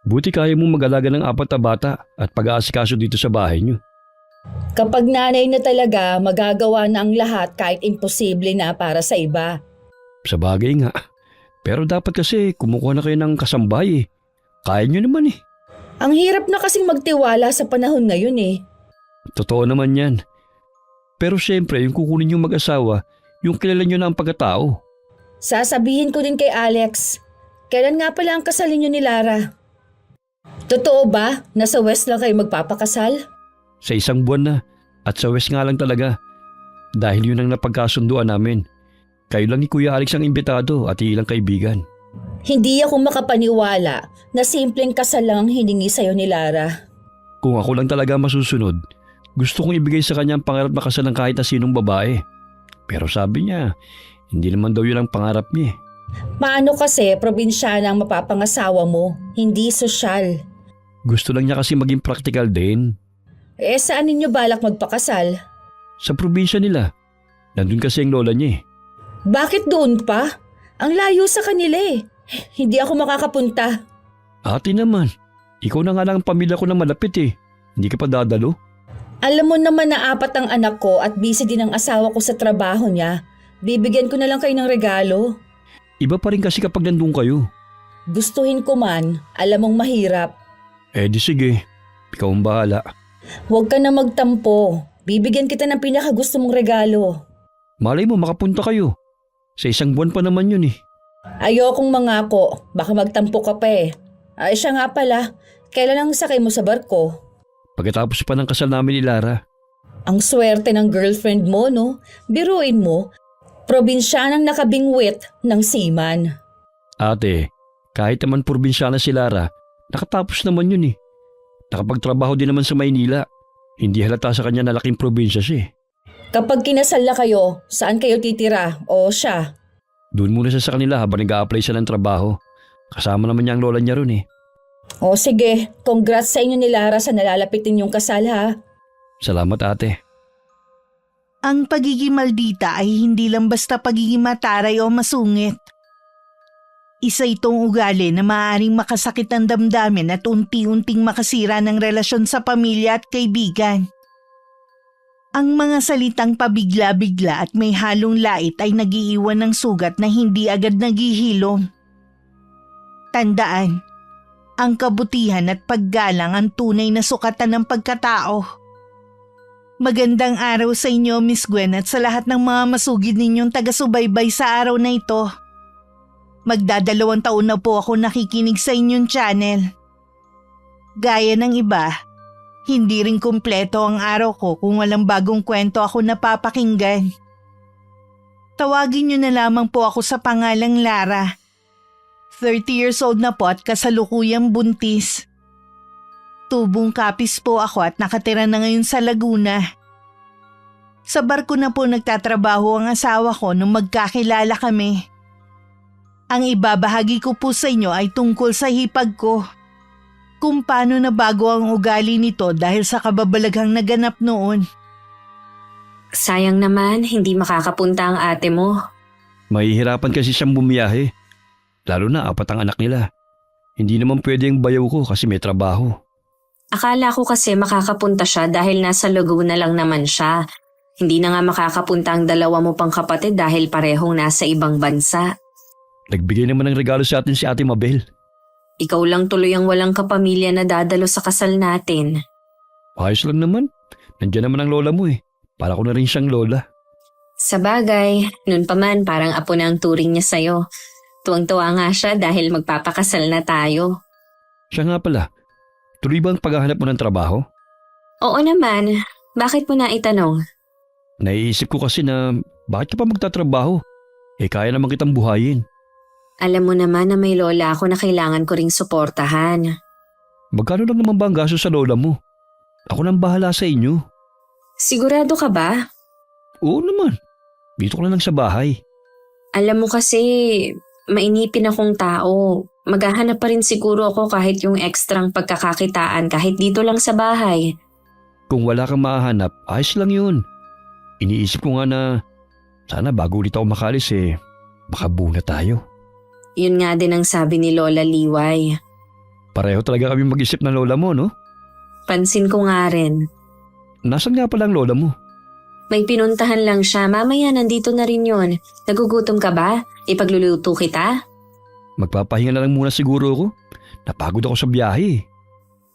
Buti kaya mo mag-alaga ng 4 na bata at pag-aasikaso dito sa bahay niyo. Kapag nanay na talaga, magagawa na ang lahat kahit imposible na para sa iba. Sa bagay nga. Pero dapat kasi kumukuha na kayo ng kasambay eh. Kaya niyo naman eh. Ang hirap na kasing magtiwala sa panahon ngayon eh. Totoo naman yan. Pero syempre, yung kukunin yung mag-asawa, yung kilala nyo na ang pagkatao. Sasabihin ko din kay Alex, kailan nga pala ang kasal niyo ni Lara? Totoo ba na sa West lang kayo magpapakasal? Sa 1 buwan na. At sa West nga lang talaga. Dahil yun ang napagkasunduan namin. Kayo lang ni Kuya Alex ang imbitado at ilang kaibigan. Hindi ako makapaniwala na simpleng kasal lang ang hiningi sa'yo ni Lara. Kung ako lang talaga masusunod, gusto kong ibigay sa kanya ang pangarap na kasal ng kahit na sinong babae. Pero sabi niya, hindi naman daw yun ang pangarap niya eh. Paano kasi probinsyana ang mapapangasawa mo, hindi sosyal? Gusto lang niya kasi maging practical din. Eh saan ninyo balak magpakasal? Sa probinsya nila. Nandun kasi ang lola niya eh. Bakit doon pa? Ang layo sa kanila eh. Hindi ako makakapunta. Ate naman, ikaw na nga lang ang pamilya ko na malapit eh. Hindi ka pa dadalo? Alam mo naman na 4 ang anak ko at busy din ang asawa ko sa trabaho niya. Bibigyan ko na lang kayo ng regalo. Iba pa rin kasi kapag nandun kayo. Gustuhin ko man, alam mong mahirap. Eh di sige, ikaw ang bahala. Huwag ka na magtampo. Bibigyan kita ng pinakagusto mong regalo. Malay mo makapunta kayo. Sa 1 buwan pa naman yun eh. Ayokong mangako, baka magtampo ka pa eh. Ay siya nga pala, kailan ang sakay mo sa barko? Pagkatapos pa ng kasal namin ni Lara. Ang swerte ng girlfriend mo, no? Biruin mo, probinsyanang nakabingwit ng seaman. Ate, kahit naman probinsyana si Lara, nakatapos naman yun eh. Nakapagtrabaho din naman sa Maynila. Hindi halata sa kanya na laking probinsya siya eh. Kapag kinasal na kayo, saan kayo titira o siya? Doon muna siya sa kanila habang nag-a-apply siya ng trabaho. Kasama naman niya ang lola niya ron eh. O sige, congrats sa inyo ni Lara sa nalalapit ninyong kasal ha. Salamat ate. Ang pagiging maldita ay hindi lang basta pagiging mataray o masungit. Isa itong ugali na maaaring makasakit ang damdamin at unti-unting makasira ng relasyon sa pamilya at kaibigan. Ang mga salitang pabigla-bigla at may halong lait ay nagiiwan ng sugat na hindi agad naghihilom. Tandaan, ang kabutihan at paggalang ang tunay na sukatan ng pagkatao. Magandang araw sa inyo, Miss Gwen, at sa lahat ng mga masugid ninyong taga-subaybay sa araw na ito. Magdadalawang taon na po ako nakikinig sa inyong channel. Gaya ng iba, hindi rin kumpleto ang araw ko kung walang bagong kwento ako napapakinggan. Tawagin niyo na lamang po ako sa pangalang Lara. 30 years old na po at kasalukuyang buntis. Tubong kapis po ako at nakatira na ngayon sa Laguna. Sa barko na po nagtatrabaho ang asawa ko nung magkakilala kami. Ang ibabahagi ko po sa inyo ay tungkol sa hipag ko. Kung paano nabago ang ugali nito dahil sa kababalaghang naganap noon. Sayang naman, hindi makakapunta ang ate mo. Mahihirapan kasi siyang bumiyahe. Lalo na 4 ang anak nila. Hindi naman pwede yung bayaw ko kasi may trabaho. Akala ko kasi makakapunta siya dahil nasa Laguna lang naman siya. Hindi na nga makakapunta ang 2 mo pang kapatid dahil parehong nasa ibang bansa. Nagbigay naman ng regalo sa atin si Ate Mabel. Ikaw lang tuloy ang walang kapamilya na dadalo sa kasal natin. Ayos lang naman. Nandiyan naman ang lola mo eh. Para ko na rin siyang lola. Sa bagay, noon pa man parang apo na ang turing niya sa'yo. Tuwang-tuwa nga siya dahil magpapakasal na tayo. Siya nga pala. Tuloy ba ang paghahanap mo ng trabaho? Oo naman, bakit mo na itanong? Naiisip ko kasi na bakit ka pa magtatrabaho? Eh kaya naman kitang buhayin. Alam mo naman na may lola ako na kailangan ko ring suportahan. Magkano lang naman ba ang gasto sa lola mo? Ako nang bahala sa inyo. Sigurado ka ba? Oo naman. Dito ko na lang sa bahay. Alam mo kasi, mainipin akong tao. Maghahanap pa rin siguro ako kahit yung ekstrang pagkakakitaan kahit dito lang sa bahay. Kung wala kang mahanap, ayos lang yun. Iniisip ko nga na sana bago ulit ako makalis makabuo na tayo. Yun nga din ang sabi ni Lola Liway. Pareho talaga kami mag-isip ng lola mo, no? Pansin ko nga rin. Nasaan nga pala ang lola mo? May pinuntahan lang siya. Mamaya nandito na rin yun. Nagugutom ka ba? Ipagluluto kita? Magpapahinga na lang muna siguro ako. Napagod ako sa biyahe.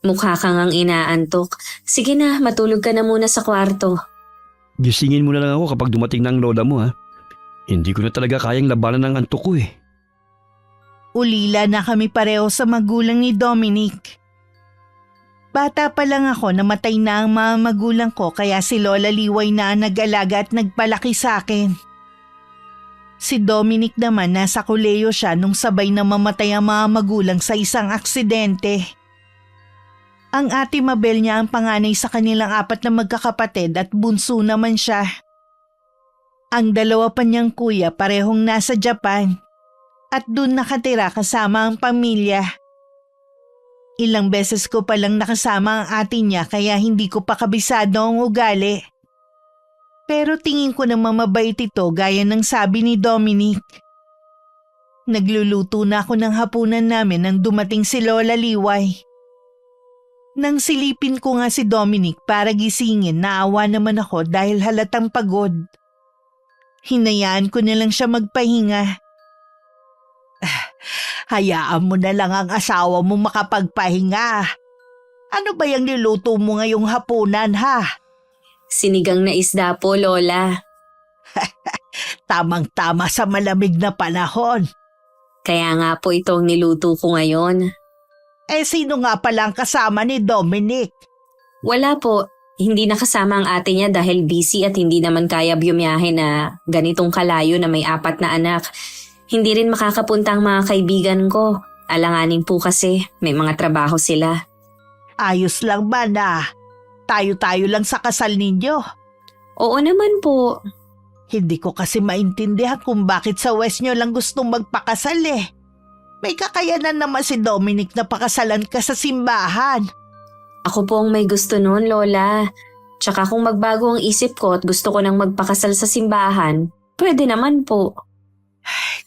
Mukha kang ang inaantok. Sige na, matulog ka na muna sa kwarto. Gisingin mo na lang ako kapag dumating na ang lola mo, ha? Hindi ko na talaga kayang labanan ng antok ko eh. Ulila na kami pareho sa magulang ni Dominic. Bata pa lang ako, namatay na ang mga magulang ko kaya si Lola Liway na ang nag-alaga at nagpalaki sa akin. Si Dominic naman nasa kolehiyo siya nung sabay na mamatay ang mga magulang sa isang aksidente. Ang ate Mabel niya ang panganay sa kanilang 4 na magkakapatid at bunso naman siya. Ang 2 pa niyang kuya parehong nasa Japan at dun nakatira kasama ang pamilya. Ilang beses ko palang nakasama ang ate niya kaya hindi ko pa kabisado ang ugali. Pero tingin ko naman mabait ito gaya ng sabi ni Dominic. Nagluluto na ako ng hapunan namin nang dumating si Lola Liway. Nang silipin ko nga si Dominic para gisingin, naawa naman ako dahil halatang pagod. Hinayaan ko na lang siya magpahinga. Hayaan mo na lang ang asawa mo makapagpahinga. Ano ba yung niluto mo ngayong hapunan, ha? Sinigang na isda po, Lola. Tamang-tama sa malamig na panahon. Kaya nga po itong niluto ko ngayon. Sino nga palang kasama ni Dominic? Wala po. Hindi nakasama ang ate niya dahil busy at hindi naman kaya bumiyahe na ganitong kalayo na may 4 na anak. Hindi rin makakapunta ang mga kaibigan ko. Alanganin po kasi, may mga trabaho sila. Ayos lang ba na? Tayo-tayo lang sa kasal ninyo. Oo naman po. Hindi ko kasi maintindihan kung bakit sa West nyo lang gustong magpakasal eh. May kakayanan naman si Dominic na pakasalan ka sa simbahan. Ako po ang may gusto noon, Lola. Tsaka kung magbago ang isip ko at gusto ko nang magpakasal sa simbahan, pwede naman po.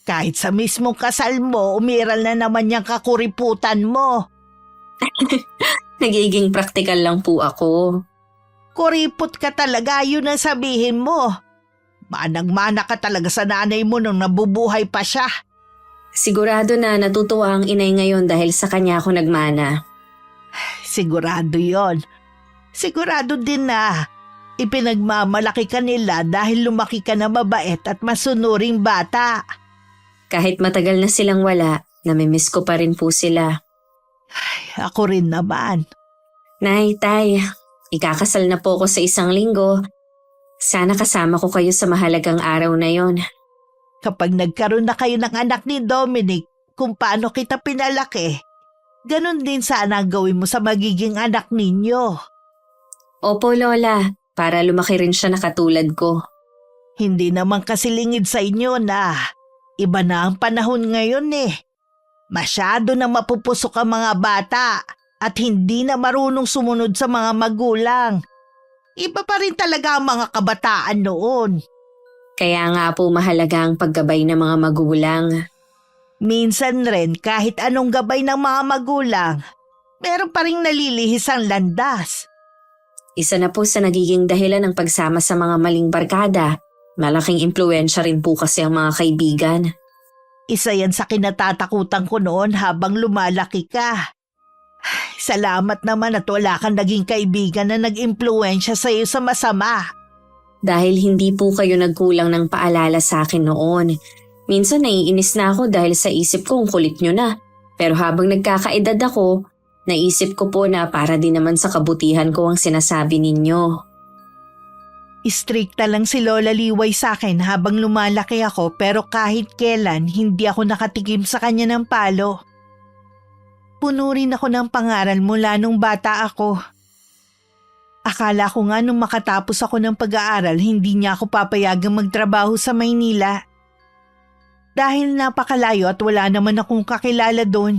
Kahit sa mismong kasal mo, umiral na naman yung kakuriputan mo. Nagiging praktikal lang po ako. Kuripot ka talaga, yun ang sabihin mo. Manang-mana ka talaga sa nanay mo nung nabubuhay pa siya. Sigurado na natutuwa ang inay ngayon dahil sa kanya ako nagmana. Sigurado yon. Sigurado din na ipinagmamalaki ka nila dahil lumaki ka na mabait at masunuring bata. Kahit matagal na silang wala, namimiss ko pa rin po sila. Ako rin naman. Nay, Tay, ikakasal na po ako sa 1 linggo. Sana kasama ko kayo sa mahalagang araw na yon. Kapag nagkaroon na kayo ng anak ni Dominic, kung paano kita pinalaki, ganon din sana ang gawin mo sa magiging anak ninyo. Opo, Lola, para lumaki rin siya na katulad ko. Hindi naman kasi lingid sa inyo na iba na ang panahon ngayon eh. Masyado na mapupusok ang mga bata at hindi na marunong sumunod sa mga magulang. Iba pa rin talaga ang mga kabataan noon. Kaya nga po mahalaga ang paggabay ng mga magulang. Minsan rin kahit anong gabay ng mga magulang, meron pa rin nalilihis ang landas. Isa na po sa nagiging dahilan ng pagsama sa mga maling barkada. Malaking impluwensya rin po kasi ang mga kaibigan. Isa yan sa kinatatakutan ko noon habang lumalaki ka. Salamat naman at wala kang naging kaibigan na nag-impluwensya sa iyo sa masama. Dahil hindi po kayo nagkulang ng paalala sa akin noon. Minsan naiinis na ako dahil sa isip ko ang kulit nyo na. Pero habang nagkakaedad ako, naisip ko po na para din naman sa kabutihan ko ang sinasabi ninyo. Istrikta lang si Lola Liway sa akin habang lumalaki ako pero kahit kailan hindi ako nakatikim sa kanya ng palo. Puno rin ako ng pangaral mula nung bata ako. Akala ko nga nung makatapos ako ng pag-aaral hindi niya ako papayagang magtrabaho sa Maynila. Dahil napakalayo at wala naman akong kakilala doon.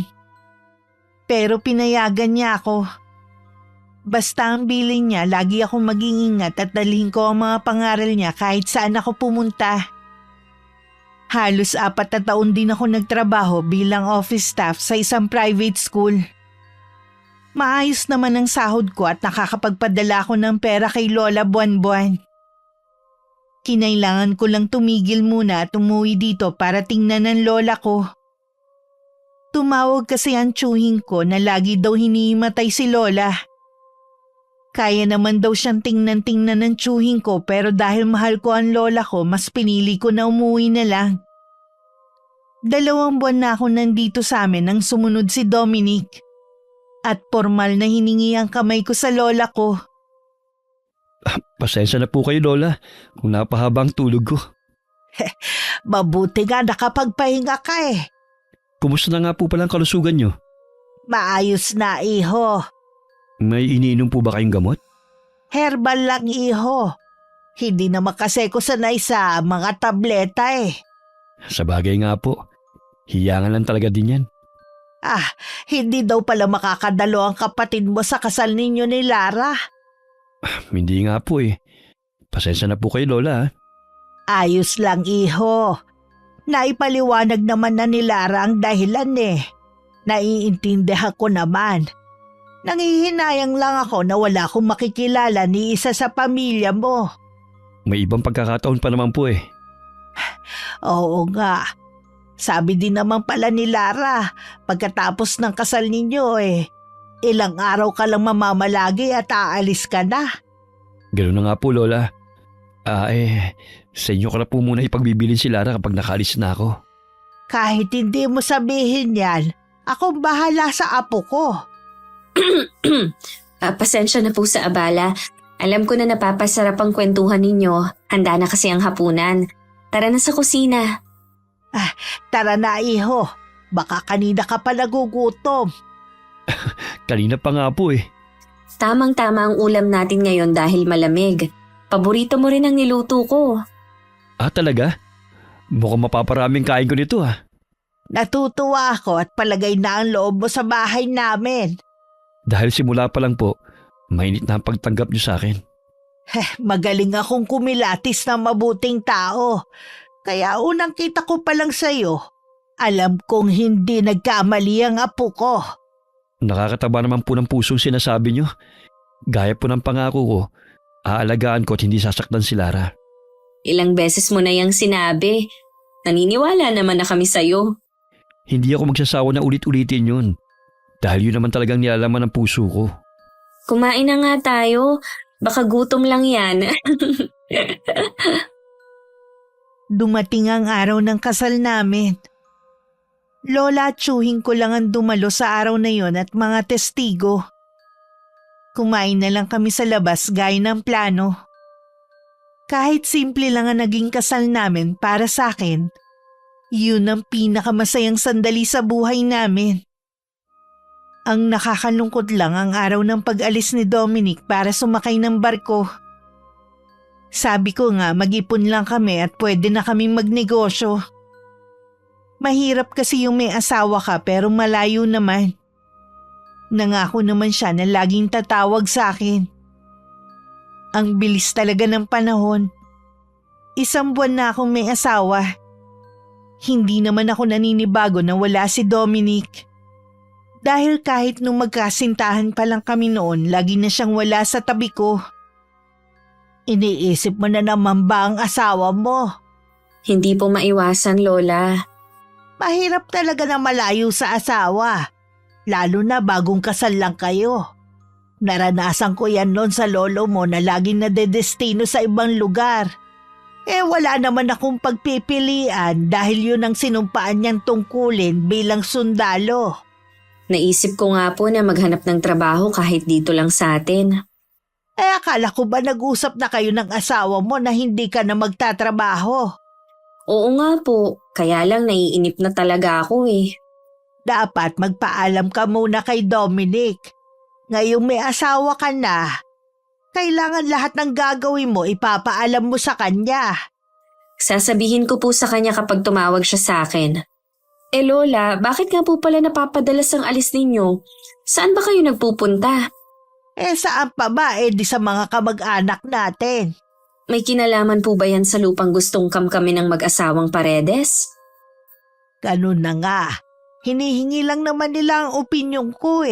Pero pinayagan niya ako. Basta ang bilin niya, lagi akong mag-iingat at dalhin ko ang mga pangaral niya kahit saan ako pumunta. Halos 4 na taon din ako nagtrabaho bilang office staff sa isang private school. Maayos naman ang sahod ko at nakakapagpadala ko ng pera kay Lola buwan-buwan. Kinailangan ko lang tumigil muna at umuwi dito para tingnan ng lola ko. Tumawag kasi ang tiyuhin ko na lagi daw hinihimatay si Lola. Kaya naman daw siyang tingnan-tingnan ng tiyuhin ko pero dahil mahal ko ang lola ko, mas pinili ko na umuwi na lang. 2 buwan na ako nandito sa amin nang sumunod si Dominic. At formal na hiningi ang kamay ko sa lola ko. Pasensya na po kayo, Lola, kung napahaba ang tulog ko. Mabuti nga nakapagpahinga ka eh. Kumusta na nga po palang kalusugan nyo? Maayos na iho. May iniinom po ba kayong gamot? Herbal lang iho. Hindi naman kasi ko sanay sa mga tableta eh. Sa bagay nga po, hiyangan lang talaga din yan. Hindi daw pala makakadalo ang kapatid mo sa kasal ninyo ni Lara. Hindi nga po eh. Pasensya na po kayo, Lola. Ayos lang iho. Naipaliwanag naman na ni Lara ang dahilan eh. Naiintindihan ko naman. Nangihinayang lang ako na wala akong makikilala ni isa sa pamilya mo. May ibang pagkakataon pa naman po eh. Oo nga. Sabi din naman pala ni Lara, pagkatapos ng kasal ninyo ilang araw ka lang mamamalagi at aalis ka na. Ganoon na nga po, Lola. Sa inyo ko na po muna ipagbibilin si Lara kapag nakaalis na ako. Kahit hindi mo sabihin yan, akong bahala sa apo ko. Pasensya na po sa abala. Alam ko na napapasarap ang kwentuhan ninyo. Handa na kasi ang hapunan. Tara na sa kusina. Tara na iho, baka kanina ka pa nagugutom. Kanina pa nga po eh. Tamang-tama ang ulam natin ngayon dahil malamig. Paborito mo rin ang niluto ko. Talaga? Mukhang mapaparaming kain ko nito Natutuwa ako at palagay na ang loob mo sa bahay namin. Dahil simula pa lang po, mainit na ang pagtanggap niyo sa akin. Magaling akong kumilatis ng mabuting tao. Kaya unang kita ko pa lang sa'yo, alam kong hindi nagkamali ang apo ko. Nakakataba naman po ng pusong sinasabi niyo. Gaya po ng pangako ko, aalagaan ko at hindi sasaktan si Lara. Ilang beses mo na yang sinabi. Naniniwala naman na kami sa'yo. Hindi ako magsasawa na ulit-ulitin yun. Dahil yun naman talagang nilalaman ng puso ko. Kumain na nga tayo. Baka gutom lang yan. Dumating ang araw ng kasal namin. Lola at tiyuhin ko lang ang dumalo sa araw na yon at mga testigo. Kumain na lang kami sa labas gaya ng plano. Kahit simple lang ang naging kasal namin para sa akin, yun ang pinakamasayang sandali sa buhay namin. Ang nakakalungkot lang ang araw ng pag-alis ni Dominic para sumakay ng barko. Sabi ko nga mag-ipon lang kami at pwede na kaming magnegosyo. Mahirap kasi yung may asawa ka pero malayo naman. Nangako naman siya na laging tatawag sa akin. Ang bilis talaga ng panahon. 1 buwan na akong may asawa. Hindi naman ako naninibago na wala si Dominic. Dahil kahit nung magkasintahan pa lang kami noon, lagi na siyang wala sa tabi ko. Iniisip mo na naman ba ang asawa mo? Hindi po maiwasan, Lola. Mahirap talaga na malayo sa asawa. Lalo na bagong kasal lang kayo. Naranasan ko yan noon sa lolo mo na laging nadedestino sa ibang lugar. Wala naman akong pagpipilian dahil yun ang sinumpaan niyang tungkulin bilang sundalo. Naisip ko nga po na maghanap ng trabaho kahit dito lang sa atin. Akala ko ba nag-usap na kayo ng asawa mo na hindi ka na magtatrabaho? Oo nga po, kaya lang naiinip na talaga ako eh. Dapat magpaalam ka muna kay Dominic. Ngayong may asawa ka na, kailangan lahat ng gagawin mo ipapaalam mo sa kanya. Sasabihin ko po sa kanya kapag tumawag siya sa akin. Lola, bakit nga po pala napapadalas ang alis ninyo? Saan ba kayo nagpupunta? Saan pa ba di sa mga kamag-anak natin? May kinalaman po ba yan sa lupang gustong kamkamin ng mag-asawang Paredes? Ganun na nga. Hinihingi lang naman nila ang opinyon ko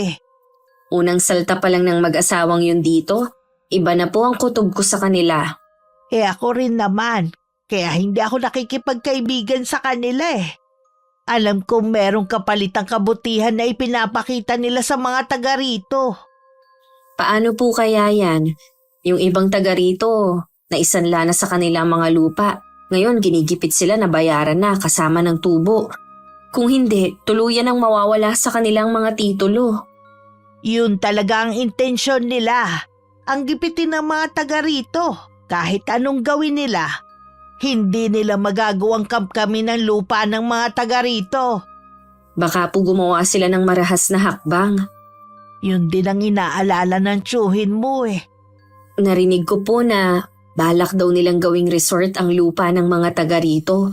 Unang salta pa lang ng mag-asawang yun dito, iba na po ang kutob ko sa kanila. Ako rin naman, kaya hindi ako nakikipagkaibigan sa kanila eh. Alam kong merong kapalitang kabutihan na ipinapakita nila sa mga taga rito. Paano po kaya yan? Yung ibang taga rito, naisanla na sa kanilang mga lupa. Ngayon ginigipit sila na bayaran na kasama ng tubo. Kung hindi, tuluyan ang mawawala sa kanilang mga titulo. Yun talaga ang intensyon nila. Ang gipitin ng mga taga rito. Kahit anong gawin nila, hindi nila magagawang kamkami ng lupa ng mga taga rito. Baka po gumawa sila ng marahas na hakbang. Yun din ang inaalala ng tiyuhin mo eh. Narinig ko po na balak daw nilang gawing resort ang lupa ng mga taga rito.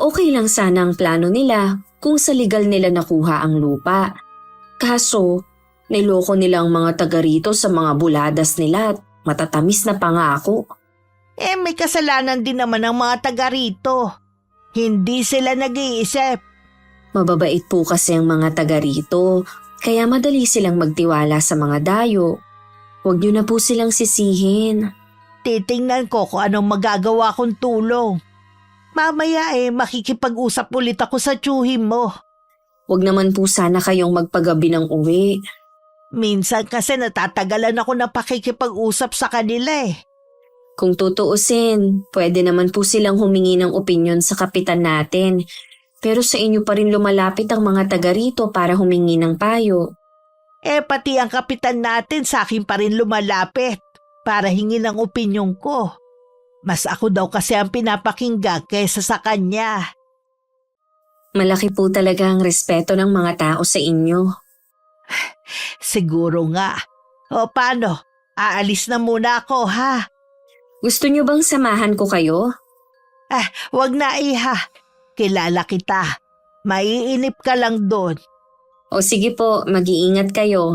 Okay lang sana ang plano nila kung sa legal nila nakuha ang lupa. Kaso, niloko nila ang mga taga rito sa mga buladas nila at matatamis na pangako. May kasalanan din naman ang mga taga rito. Hindi sila nag-iisip. Mababait po kasi ang mga taga rito, kaya madali silang magtiwala sa mga dayo. Huwag niyo na po silang sisihin. Titingnan ko kung anong magagawa kong tulong. Mamaya makikipag-usap ulit ako sa tiyuhin mo. Huwag naman po sana kayong magpagabi ng uwi. Minsan kasi natatagalan ako na pakikipag-usap sa kanila eh. Kung tutuusin, pwede naman po silang humingi ng opinyon sa kapitan natin. Pero sa inyo pa rin lumalapit ang mga taga rito para humingi ng payo. Pati ang kapitan natin sa akin pa rin lumalapit para hingi ng opinyon ko. Mas ako daw kasi ang pinapakinggan kaysa sa kanya. Malaki po talaga ang respeto ng mga tao sa inyo. Siguro nga. O paano? Aalis na muna ako ha? Gusto niyo bang samahan ko kayo? Wag na iha. Kilala kita. Maiinip ka lang doon. O sige po, mag-iingat kayo.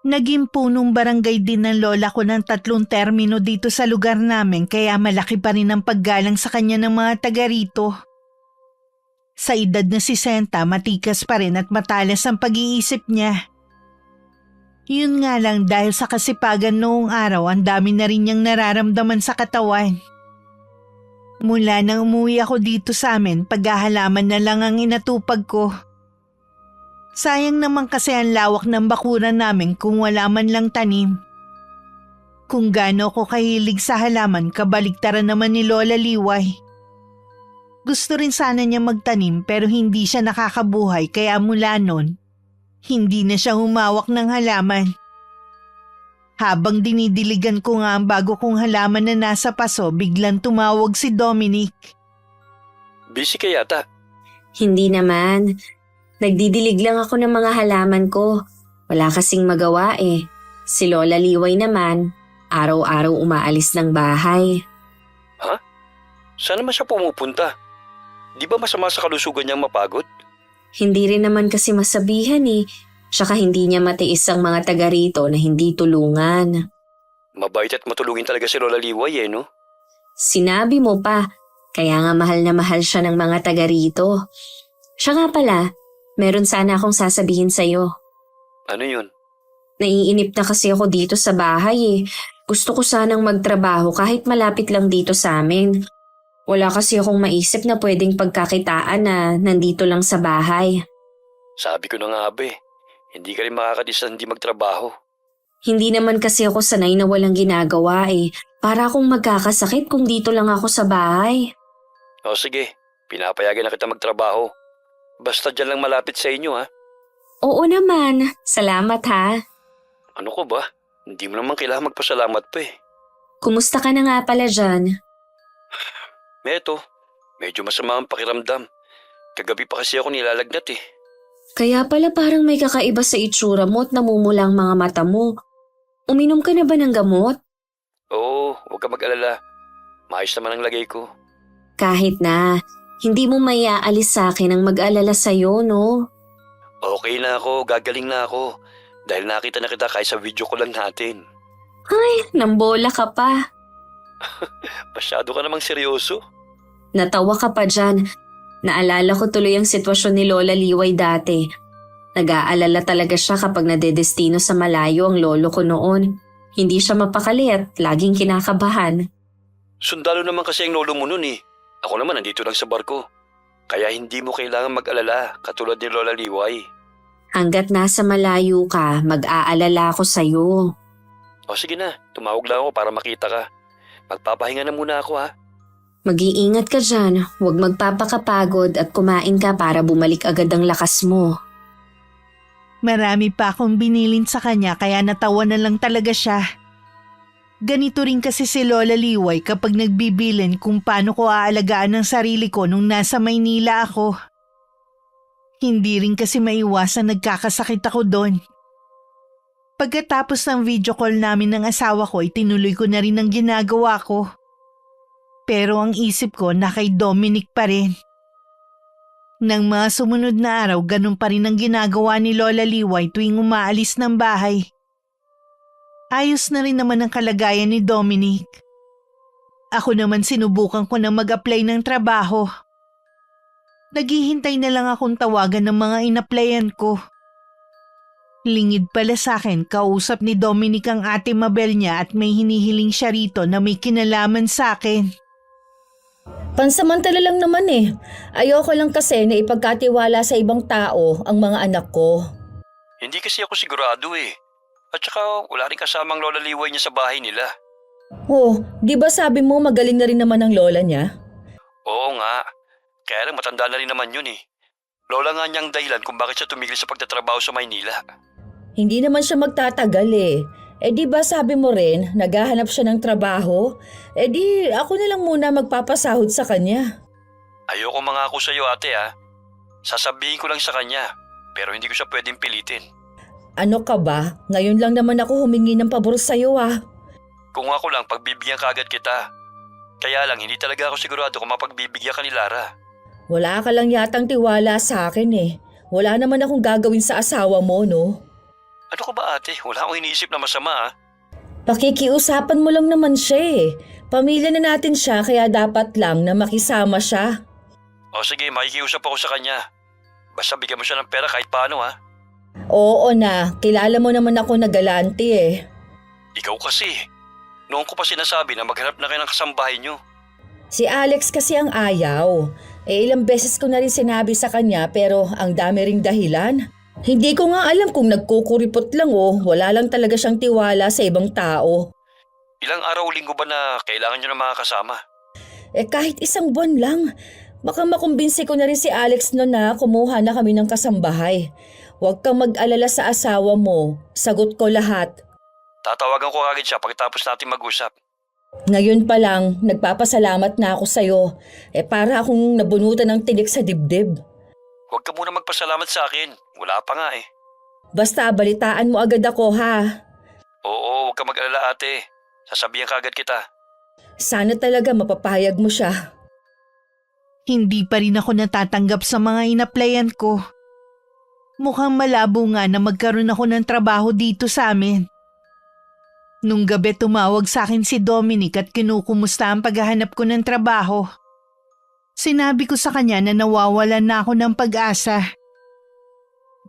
Naging punong barangay din ng lola ko ng 3 termino dito sa lugar namin kaya malaki pa rin ang paggalang sa kanya ng mga taga rito. Sa edad na 60, matikas pa rin at matalas ang pag-iisip niya. Yun nga lang dahil sa kasipagan noong araw ang dami na rin niyang nararamdaman sa katawan. Mula nang umuwi ako dito sa amin, paghahalaman na lang ang inatupag ko. Sayang naman kasi ang lawak ng bakuran namin kung wala man lang tanim. Kung gaano ko kahilig sa halaman, kabaliktaran naman ni Lola Liway. Gusto rin sana niya magtanim pero hindi siya nakakabuhay kaya mula nun, hindi na siya humawak ng halaman. Habang dinidiligan ko nga ang bago kong halaman na nasa paso, biglang tumawag si Dominic. Busy ka yata. Hindi naman. Nagdidilig lang ako ng mga halaman ko. Wala kasing magawa eh. Si Lola Liway naman, araw-araw umaalis ng bahay. Ha? Saan naman siya pumupunta? Di ba masama sa kalusugan niyang mapagod? Hindi rin naman kasi masabihan eh. Tsaka hindi niya matiis ang mga taga rito na hindi tulungan. Mabait at matulungin talaga si Lola Liway no? Sinabi mo pa, kaya nga mahal na mahal siya ng mga taga rito. Siya nga pala, meron sana akong sasabihin sa'yo. Ano yun? Naiinip na kasi ako dito sa bahay eh. Gusto ko sanang magtrabaho kahit malapit lang dito sa amin. Wala kasi akong maisip na pwedeng pagkakitaan na nandito lang sa bahay. Sabi ko na nga hindi ka rin makakatis na hindi magtrabaho. Hindi naman kasi ako sanay na walang ginagawa eh. Para akong magkakasakit kung dito lang ako sa bahay. O sige, pinapayagan na kita magtrabaho. Basta dyan lang malapit sa inyo ha. Oo naman, salamat ha. Ano ko ba? Hindi mo naman kailangan magpasalamat pa eh. Kumusta ka na nga pala dyan? Eto, medyo masama ang pakiramdam. Kagabi pa kasi ako nilalagnat eh. Kaya pala parang may kakaiba sa itsura mo at namumula ang mga mata mo. Uminom ka na ba ng gamot? Oo, huwag ka mag-alala. Maayos naman ang lagay ko. Kahit na, hindi mo maiaalis sa akin ang mag-alala sa'yo, no? Okay na ako, gagaling na ako. Dahil nakita na kita kahit sa video ko lang natin. Ay, nambola ka pa. Masyado ka namang seryoso. Natawa ka pa dyan. Naalala ko tuloy ang sitwasyon ni Lola Liway dati. Nag-aalala talaga siya kapag nadedestino sa malayo ang lolo ko noon. Hindi siya mapakali at laging kinakabahan. Sundalo naman kasi ang lolo mo nun eh. Ako naman nandito lang sa barko. Kaya hindi mo kailangan mag-alala katulad ni Lola Liway. Hanggat nasa malayo ka, mag-aalala ako sa'yo. O sige na, tumawag lang ako para makita ka. Magpapahinga na muna ako ha. Mag-iingat ka dyan, huwag magpapakapagod at kumain ka para bumalik agad ang lakas mo. Marami pa akong binilin sa kanya kaya natawa na lang talaga siya. Ganito rin kasi si Lola Liway kapag nagbibilin kung paano ko aalagaan ang sarili ko nung nasa Maynila ako. Hindi rin kasi maiwasan nagkakasakit ako doon. Pagkatapos ng video call namin ng asawa ko, itinuloy ko na rin ang ginagawa ko. Pero ang isip ko na kay Dominic pa rin. Nang mga sumunod na araw, ganun pa rin ang ginagawa ni Lola Liway tuwing umaalis ng bahay. Ayos na rin naman ang kalagayan ni Dominic. Ako naman sinubukan ko na mag-apply ng trabaho. Naghihintay na lang akong tawagan ng mga in-applyan ko. Lingid pala sa akin, kausap ni Dominic ang ate Mabel niya at may hinihiling siya rito na may kinalaman sa akin. Pansamantala lang naman eh. Ayoko lang kasi na ipagkatiwala sa ibang tao ang mga anak ko. Hindi kasi ako sigurado eh. At saka wala rin kasamang Lola Liway niya sa bahay nila. Oh, di ba sabi mo magaling na rin naman ang lola niya? Oo nga. Kaya lang matanda na rin naman yun eh. Lola nga niyang dahilan kung bakit siya tumigil sa pagtatrabaho sa Maynila. Hindi naman siya magtatagal eh. Eh di ba sabi mo rin, naghahanap siya ng trabaho? Eh di ako na lang muna magpapasahod sa kanya. Ayoko mangako sa iyo ate ha. Sasabihin ko lang sa kanya, pero hindi ko siya pwedeng pilitin. Ano ka ba? Ngayon lang naman ako humingi ng pabor sa'yo ah. Kung ako lang, pagbibigyan ka agad kita. Kaya lang, hindi talaga ako sigurado kung mapagbibigyan ka ni Lara. Wala ka lang yatang tiwala sa akin eh. Wala naman akong gagawin sa asawa mo, no? Ano ka ba ate? Wala akong iniisip na masama ha. Pakikiusapan mo lang naman siya eh. Pamilya na natin siya kaya dapat lang na makisama siya. O sige, makikiusap ako sa kanya. Basta bigyan mo siya ng pera kahit paano ha. Oo na, kilala mo naman ako na galante eh. Ikaw kasi. Noon ko pa sinasabi na maghanap na kayo ng kasambahay niyo. Si Alex kasi ang ayaw. Eh ilang beses ko na rin sinabi sa kanya pero ang dami ring dahilan. Hindi ko nga alam kung nagkukuripot lang o wala lang talaga siyang tiwala sa ibang tao. Ilang araw o linggo ba na kailangan niyo ng mga kasama? Eh kahit isang buwan lang, baka makumbinsi ko na rin si Alex no na kumuha na kami ng kasambahay. Huwag kang mag-alala sa asawa mo, sagot ko lahat. Tatawagan ko agad siya pagkatapos natin mag-usap. Ngayon pa lang, nagpapasalamat na ako sa'yo. Eh para akong nabunutan ng tinik sa dibdib. Huwag ka muna magpasalamat sa akin. Wala pa nga eh. Basta balitaan mo agad ako ha. Oo, huwag ka mag-alala ate. Sasabihan ka agad kita. Sana talaga mapapahayag mo siya. Hindi pa rin ako natatanggap sa mga in-applyan ko. Mukhang malabo nga na magkaroon ako ng trabaho dito sa amin. Nung gabi tumawag sa akin si Dominic at kinukumusta ang paghahanap ko ng trabaho. Sinabi ko sa kanya na nawawalan na ako ng pag-asa.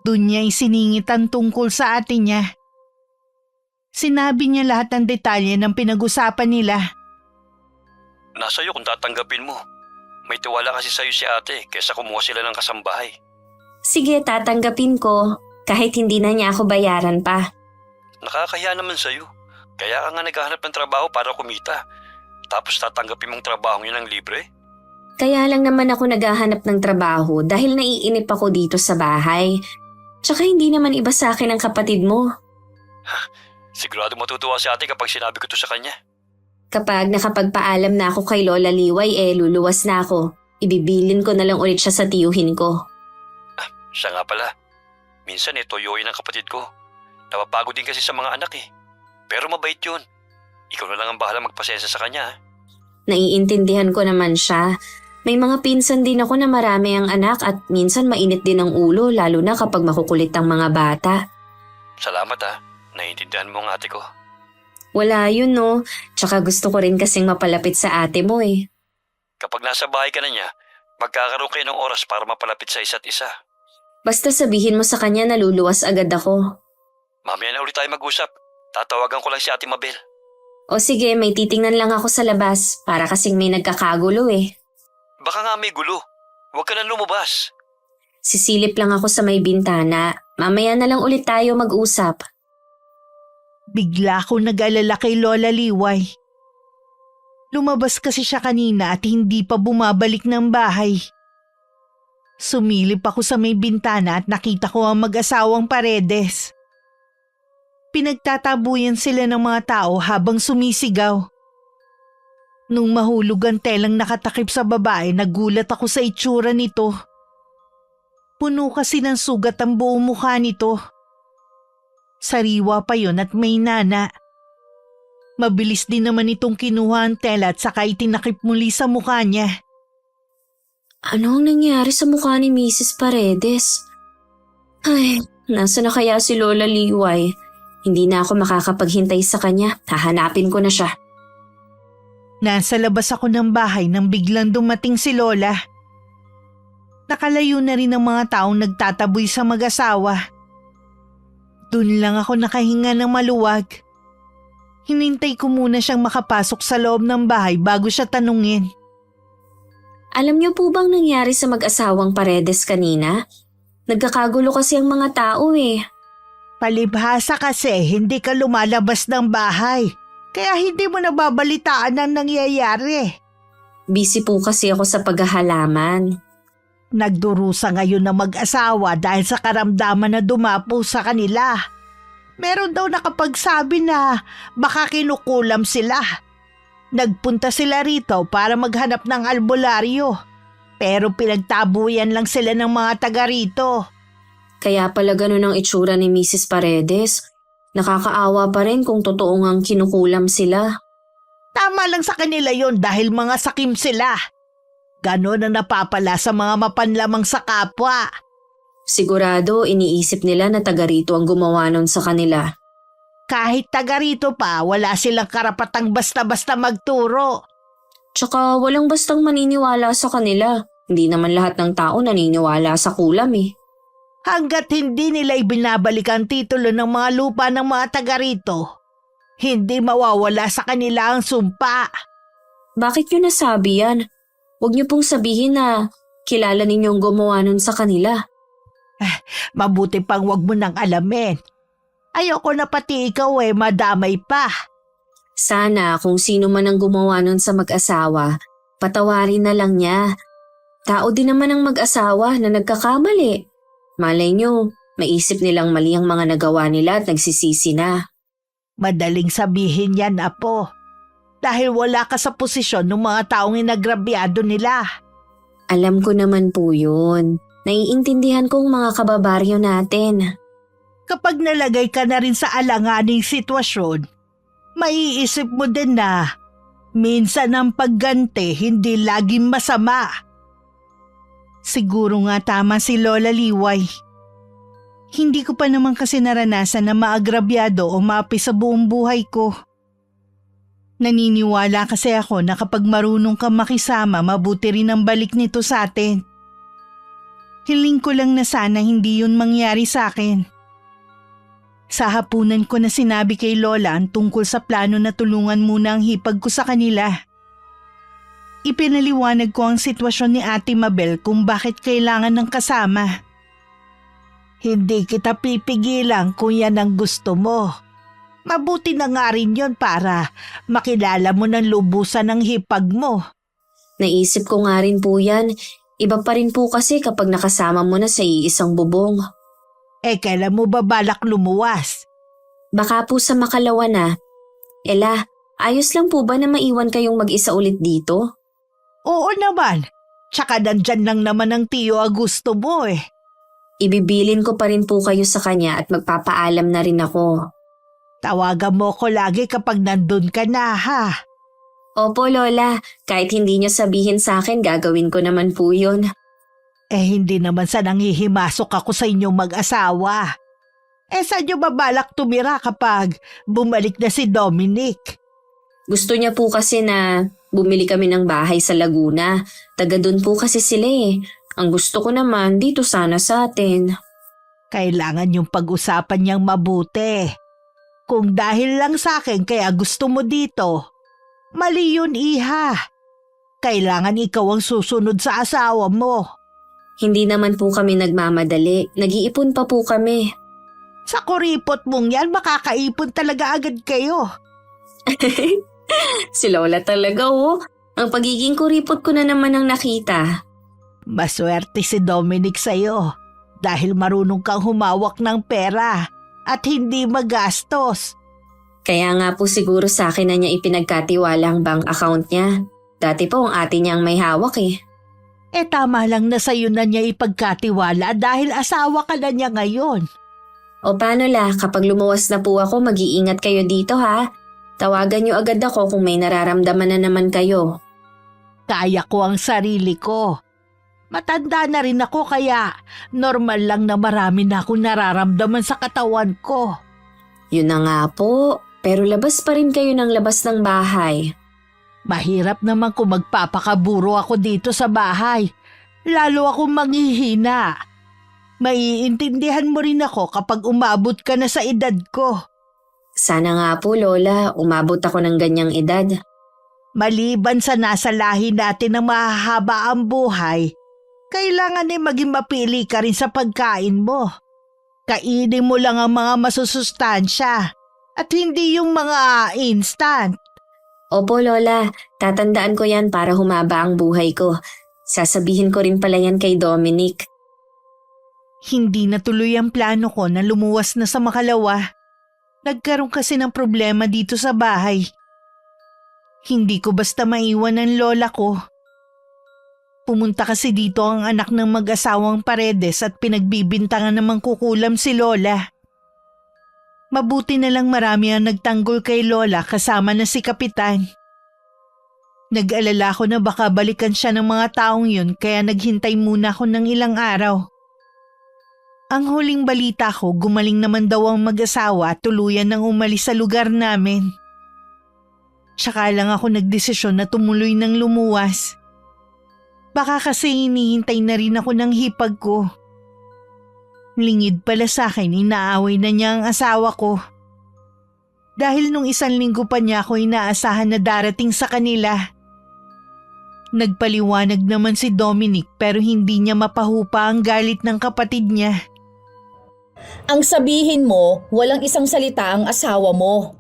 Doon niya isiningit ang tungkol sa atin niya. Sinabi niya lahat ng detalye ng pinag-usapan nila. Nasa iyo kung tatanggapin mo. May tiwala kasi sa'yo si ate kaysa kumuha sila ng kasambahay. Sige, tatanggapin ko. Kahit hindi na niya ako bayaran pa. Nakakahiya naman sa'yo. Kaya ka nga naghahanap ng trabaho para kumita. Tapos tatanggapin mong trabaho niya ng libre? Kaya lang naman ako naghahanap ng trabaho dahil naiinip ako dito sa bahay. Tsaka hindi naman iba sa akin ang kapatid mo. Sigurado matutuwa si ate kapag sinabi ko to sa kanya. Kapag nakapagpaalam na ako kay Lola Liway luluwas na ako. Ibibilin ko na lang ulit siya sa tiyuhin ko. Siya nga pala. Minsan toyoyin ang kapatid ko. Napapagod din kasi sa mga anak eh. Pero mabait yun. Ikaw na lang ang bahala magpasensya sa kanya. Naiintindihan ko naman siya. May mga pinsan din ako na marami ang anak at minsan mainit din ang ulo lalo na kapag makukulit ang mga bata. Salamat ha. Naiintindihan mo ang ate ko. Wala yun no. Tsaka gusto ko rin kasing mapalapit sa ate mo eh. Kapag nasa bahay ka na niya, magkakaroon kayo ng oras para mapalapit sa isa't isa. Basta sabihin mo sa kanya na luluwas agad ako. Mamaya na ulit tayo mag-usap. Tatawagan ko lang si Ate Mabel. O sige, may titingnan lang ako sa labas para kasing may nagkakagulo eh. Baka nga may gulo. Huwag ka na lumabas. Sisilip lang ako sa may bintana. Mamaya na lang ulit tayo mag-usap. Bigla akong nag-alala kay Lola Liway. Lumabas kasi siya kanina at hindi pa bumabalik ng bahay. Sumilip ako sa may bintana at nakita ko ang mag-asawang Paredes. Pinagtatabuyan sila ng mga tao habang sumisigaw. Nung mahulog ang telang nakatakip sa babae, nagulat ako sa itsura nito. Puno kasi ng sugat ang buong mukha nito. Sariwa pa yon at may nana. Mabilis din naman itong kinuha ang tela at saka itinakip muli sa mukha niya. Ano ang nangyari sa mukha ni Mrs. Paredes? Ay, nasa na kaya si Lola Liway? Hindi na ako makakapaghintay sa kanya. Hahanapin ko na siya. Nasa labas ako ng bahay nang biglang dumating si Lola. Nakalayo na rin ang mga taong nagtataboy sa mag-asawa. Doon lang ako nakahinga ng maluwag. Hinintay ko muna siyang makapasok sa loob ng bahay bago siya tanungin. Alam niyo po bang nangyari sa mag-asawang Paredes kanina? Nagkakagulo kasi ang mga tao eh. Palibhasa kasi hindi ka lumalabas ng bahay. Kaya hindi mo nababalitaan ang nangyayari. Busy po kasi ako sa paghahalaman. Nagdurusa ngayon na mag-asawa dahil sa karamdaman na dumapo sa kanila. Meron daw nakapagsabi na baka kinukulam sila. Nagpunta sila rito para maghanap ng albularyo. Pero pinagtabuyan lang sila ng mga taga rito. Kaya pala ganun ang itsura ni Mrs. Paredes. Nakakaawa pa rin kung totoo ngang kinukulam sila. Tama lang sa kanila yon dahil mga sakim sila. Ganon ang napapala sa mga mapanlamang sa kapwa. Sigurado iniisip nila na taga rito ang gumawa nun sa kanila. Kahit taga rito pa, wala silang karapatang basta-basta magturo. Tsaka walang bastang maniniwala sa kanila. Hindi naman lahat ng tao naniniwala sa kulam eh. Hanggat hindi nila ibinabalik ang titulo ng mga lupa ng mga taga rito, hindi mawawala sa kanila ang sumpa. Bakit nyo nasabi yan? Huwag nyo pong sabihin na kilala ninyong gumawa nun sa kanila. Mabuti pang wag mo nang alamin. Ayoko na pati ikaw madamay pa. Sana kung sino man ang gumawa nun sa mag-asawa, patawarin na lang niya. Tao din naman ang mag-asawa na nagkakamali. Malay nyo, maisip nilang mali ang mga nagawa nila at nagsisisi na. Madaling sabihin yan, Apo. Dahil wala ka sa posisyon ng mga taong inagrabyado nila. Alam ko naman po yun. Naiintindihan kong mga kababaryo natin. Kapag nalagay ka na rin sa alanganing sitwasyon, maiisip mo din na minsan ang pagganti hindi laging masama. Siguro nga tama si Lola Liway. Hindi ko pa naman kasi naranasan na maagrabyado o maapi sa buong buhay ko. Naniniwala kasi ako na kapag marunong kang makisama, mabuti rin ang balik nito sa atin. Hiling ko lang na sana hindi yun mangyari sa akin. Sa hapunan ko na sinabi kay Lola ang tungkol sa plano na tulungan muna ang hipag ko sa kanila. Ipinaliwanag ko ang sitwasyon ni Ate Mabel kung bakit kailangan ng kasama. Hindi kita pipigilan kung yan ang gusto mo. Mabuti na nga rin yun para makilala mo ng lubusan ng hipag mo. Naisip ko nga rin po yan. Iba pa rin po kasi kapag nakasama mo na sa iisang bubong. Kailan mo ba balak lumuwas? Baka po sa makalawa na. Ela, ayos lang po ba na maiwan kayong mag-isa ulit dito? Oo naman. Tsaka nandyan lang naman ang Tio Augusto mo Ibibilin ko pa rin po kayo sa kanya at magpapaalam na rin ako. Tawagan mo ko lagi kapag nandun ka na ha. Opo Lola, kahit hindi niyo sabihin sa akin gagawin ko naman po yun. Hindi naman sa nanghihimasok ako sa inyong mag-asawa. Saan niyo ba balak tumira kapag bumalik na si Dominic? Gusto niya po kasi na bumili kami ng bahay sa Laguna. Taga doon po kasi sila Ang gusto ko naman dito sana sa atin. Kailangan yung pag-usapan niyang mabuti. Kung dahil lang sa akin kaya gusto mo dito, mali yun, iha. Kailangan ikaw ang susunod sa asawa mo. Hindi naman po kami nagmamadali. Nag-iipon pa po kami. Sa kuripot mong yan, makakaipon talaga agad kayo. Si Lola talaga oh. Ang pagiging kuripot ko na naman ang nakita. Maswerte si Dominic sa'yo dahil marunong kang humawak ng pera at hindi magastos. Kaya nga po siguro sa akin na niya ipinagkatiwala ang bank account niya. Dati po ang ate niya ang may hawak eh. Tama lang na sa'yo na niya ipagkatiwala dahil asawa ka na niya ngayon. O paano la, kapag lumuwas na po ako, mag-iingat kayo dito ha. Tawagan niyo agad ako kung may nararamdaman na naman kayo. Kaya ko ang sarili ko. Matanda na rin ako kaya normal lang na marami na akong nararamdaman sa katawan ko. Yun na nga po, pero labas pa rin kayo ng labas ng bahay. Mahirap naman kung magpapakaburo ako dito sa bahay. Lalo akong manghihina. Maiintindihan mo rin ako kapag umabot ka na sa edad ko. Sana nga po Lola, umabot ako ng ganyang edad. Maliban sa nasa lahi natin na mahahaba ang buhay, kailangan maging mapili ka rin sa pagkain mo. Kainin mo lang ang mga masusustansya at hindi yung mga instant. Opo Lola, tatandaan ko yan para humaba ang buhay ko. Sasabihin ko rin pala yan kay Dominic. Hindi natuloy ang plano ko na lumuwas na sa Makalawa. Nagkaroon kasi ng problema dito sa bahay. Hindi ko basta maiwan ang lola ko. Pumunta kasi dito ang anak ng mag-asawang Paredes at pinagbibintangan namang kukulam si Lola. Mabuti na lang marami ang nagtanggol kay Lola kasama na si Kapitan. Nag-alala ko na baka balikan siya ng mga taong yun kaya naghintay muna ako ng ilang araw. Ang huling balita ko, gumaling naman daw ang mag-asawa at tuluyan nang umalis sa lugar namin. Tsaka lang ako nagdesisyon na tumuloy ng lumuwas. Baka kasi hinihintay na rin ako ng hipag ko. Lingid pala sa akin, inaaway na niya ang asawa ko. Dahil nung 1 linggo pa niya ako inaasahan na darating sa kanila. Nagpaliwanag naman si Dominic pero hindi niya mapahupa ang galit ng kapatid niya. Ang sabihin mo, walang isang salita ang asawa mo.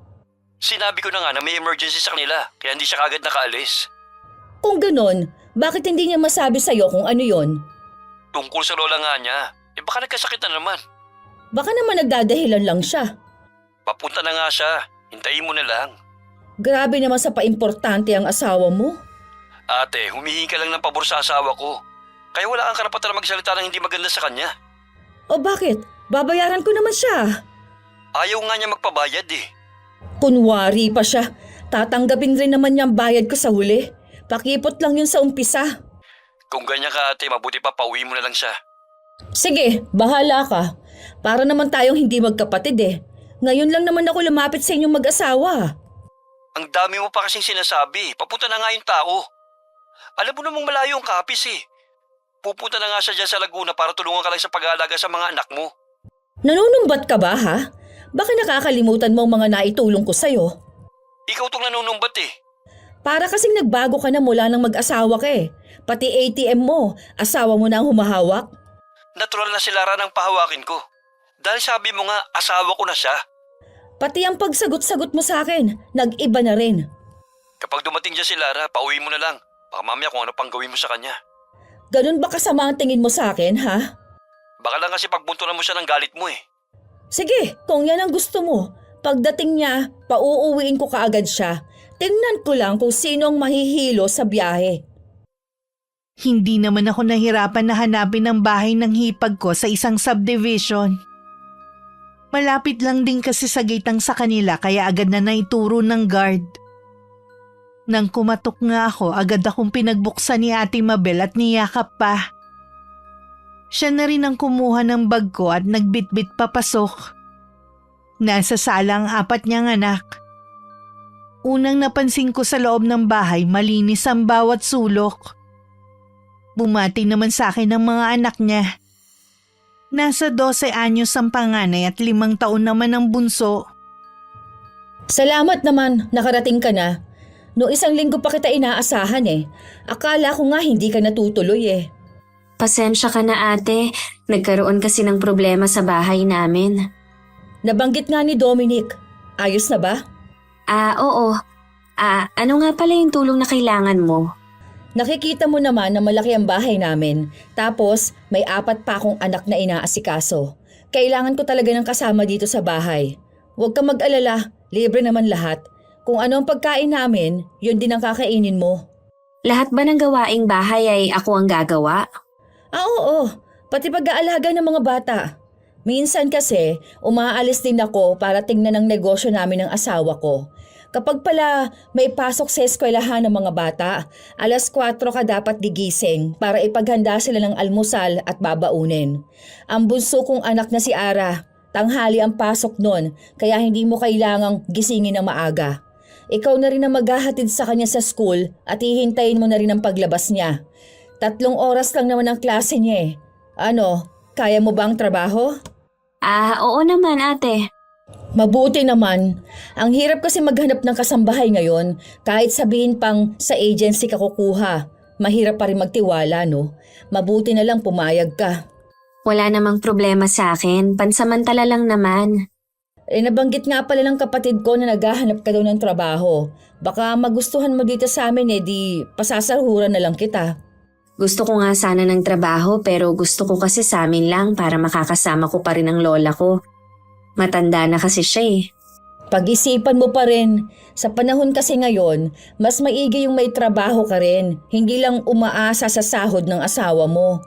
Sinabi ko na nga na may emergency sa kanila, kaya hindi siya kagad nakaalis. Kung ganun, bakit hindi niya masabi sa'yo kung ano yon? Tungkol sa lola nga niya, baka nagkasakit na naman. Baka naman nagdadahilan lang siya. Papunta na nga siya, hintayin mo na lang. Grabe naman sa paimportante ang asawa mo. Ate, humihingi ka lang ng pabor sa asawa ko. Kaya wala kang karapatan na magsalita ng hindi maganda sa kanya. O bakit? Babayaran ko naman siya. Ayaw nga niya magpabayad eh. Kunwari pa siya. Tatanggapin rin naman niya ang bayad ko sa huli. Pakipot lang yun sa umpisa. Kung ganyan ka ate, mabuti pa pauwi mo na lang siya. Sige, bahala ka. Para naman tayong hindi magkapatid eh. Ngayon lang naman ako lumapit sa inyong mag-asawa. Ang dami mo pa kasing sinasabi, papunta na nga yung tao. Alam mo namang malayo ang kapis eh. Pupunta na nga siya dyan sa Laguna para tulungan ka lang sa pag-aalaga sa mga anak mo. Nanunumbat ka ba ha? Baka nakakalimutan mo ang mga naitulong ko sa'yo. Ikaw tong nanunumbat eh. Para kasing nagbago ka na mula nang mag-asawa ka eh. Pati ATM mo, asawa mo na ang humahawak. Natural na si Lara nang pahawakin ko. Dahil sabi mo nga, asawa ko na siya. Pati ang pagsagot-sagot mo sa akin, nag-iba na rin. Kapag dumating dyan si Lara, pauwi mo na lang. Baka mamaya kung ano pang gawin mo sa kanya. Ganun ba kasama ang tingin mo sa akin ha? Baka lang kasi pagbuntunan mo siya ng galit mo eh. Sige, kung yan ang gusto mo. Pagdating niya, pauuwiin ko kaagad siya. Tingnan ko lang kung sino ang mahihilo sa biyahe. Hindi naman ako nahirapan na hanapin ang bahay ng hipag ko sa isang subdivision. Malapit lang din kasi sa gitang sa kanila kaya agad na naituro ng guard. Nang kumatok nga ako, agad akong pinagbuksan ni Ate Mabel at niyakap pa. Siya na rin ang kumuha ng bag ko at nagbitbit papasok. Nasa sala ang 4 niyang anak. Unang napansin ko sa loob ng bahay, malinis ang bawat sulok. Bumati naman sa akin ng mga anak niya. Nasa 12 anyos ang panganay at 5 taon naman ang bunso. Salamat naman, nakarating ka na. No 1 linggo pa kita inaasahan eh. Akala ko nga hindi ka natutuloy eh. Pasensya ka na ate, nagkaroon kasi ng problema sa bahay namin. Nabanggit nga ni Dominic. Ayos na ba? Oo. Ano nga pala yung tulong na kailangan mo? Nakikita mo naman na malaki ang bahay namin. Tapos may 4 pa akong anak na inaasikaso. Kailangan ko talaga ng kasama dito sa bahay. Huwag kang mag-alala, libre naman lahat. Kung ano ang pagkain namin, yun din ang kakainin mo. Lahat ba ng gawaing bahay ay ako ang gagawa? Oo. Pati pag-aalaga ng mga bata. Minsan kasi, umaalis din ako para tingnan ang negosyo namin ng asawa ko. Kapag pala may pasok sa eskwelahan ng mga bata, 4:00 ka dapat gigising para ipaghanda sila ng almusal at babaunin. Ang bunso kong anak na si Ara, tanghali ang pasok nun kaya hindi mo kailangang gisingin ng maaga. Ikaw na rin ang maghahatid sa kanya sa school at hihintayin mo na rin ang paglabas niya. 3 oras lang naman ang klase niya eh. Ano, kaya mo ba ang trabaho? Oo naman ate. Mabuti naman. Ang hirap kasi maghanap ng kasambahay ngayon kahit sabihin pang sa agency ka kukuha. Mahirap pa rin magtiwala no. Mabuti na lang pumayag ka. Wala namang problema sa akin, pansamantala lang naman. Nabanggit nga pala ng kapatid ko na naghahanap ka daw ng trabaho. Baka magustuhan mo dito sa amin di pasasahuran na lang kita. Gusto ko nga sana ng trabaho pero gusto ko kasi sa amin lang para makakasama ko pa rin ang lola ko. Matanda na kasi siya eh. Pag-isipan mo pa rin. Sa panahon kasi ngayon, mas maigi yung may trabaho ka rin. Hindi lang umaasa sa sahod ng asawa mo.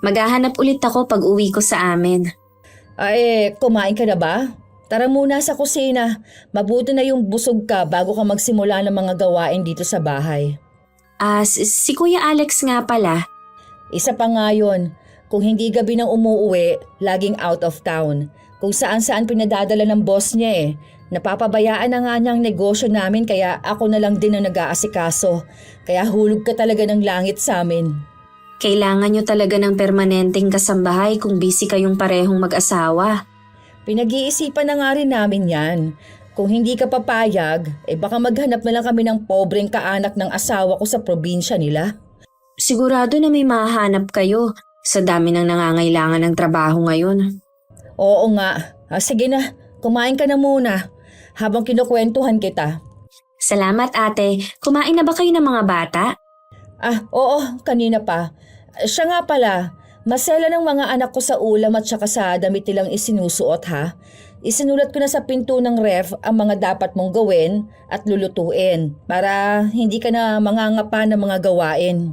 Maghahanap ulit ako pag uwi ko sa amin. Kumain ka na ba? Tara muna sa kusina. Mabuti na yung busog ka bago ka magsimula ng mga gawain dito sa bahay. Si Kuya Alex nga pala. Isa pa nga yun. Kung hindi gabi nang umuuwi, laging out of town. Kung saan-saan pinadadala ng boss niya eh. Napapabayaan na nga niyang negosyo namin kaya ako na lang din ang nag-aasikaso. Kaya hulog ka talaga ng langit sa amin. Kailangan nyo talaga ng permanenteng kasambahay kung busy kayong parehong mag-asawa. Pinag-iisipan na nga rin namin yan. Kung hindi ka papayag, baka maghanap na lang kami ng pobreng kaanak ng asawa ko sa probinsya nila. Sigurado na may mahanap kayo sa dami ng nangangailangan ng trabaho ngayon. Oo nga. Sige na, kumain ka na muna habang kinukwentuhan kita. Salamat ate. Kumain na ba kayo ng mga bata? Oo, kanina pa. Siya nga pala, masela ng mga anak ko sa ulam at saka sa damit nilang isinusuot ha. Isinulat ko na sa pinto ng ref ang mga dapat mong gawin at lulutuin para hindi ka na mangangapa ng mga gawain.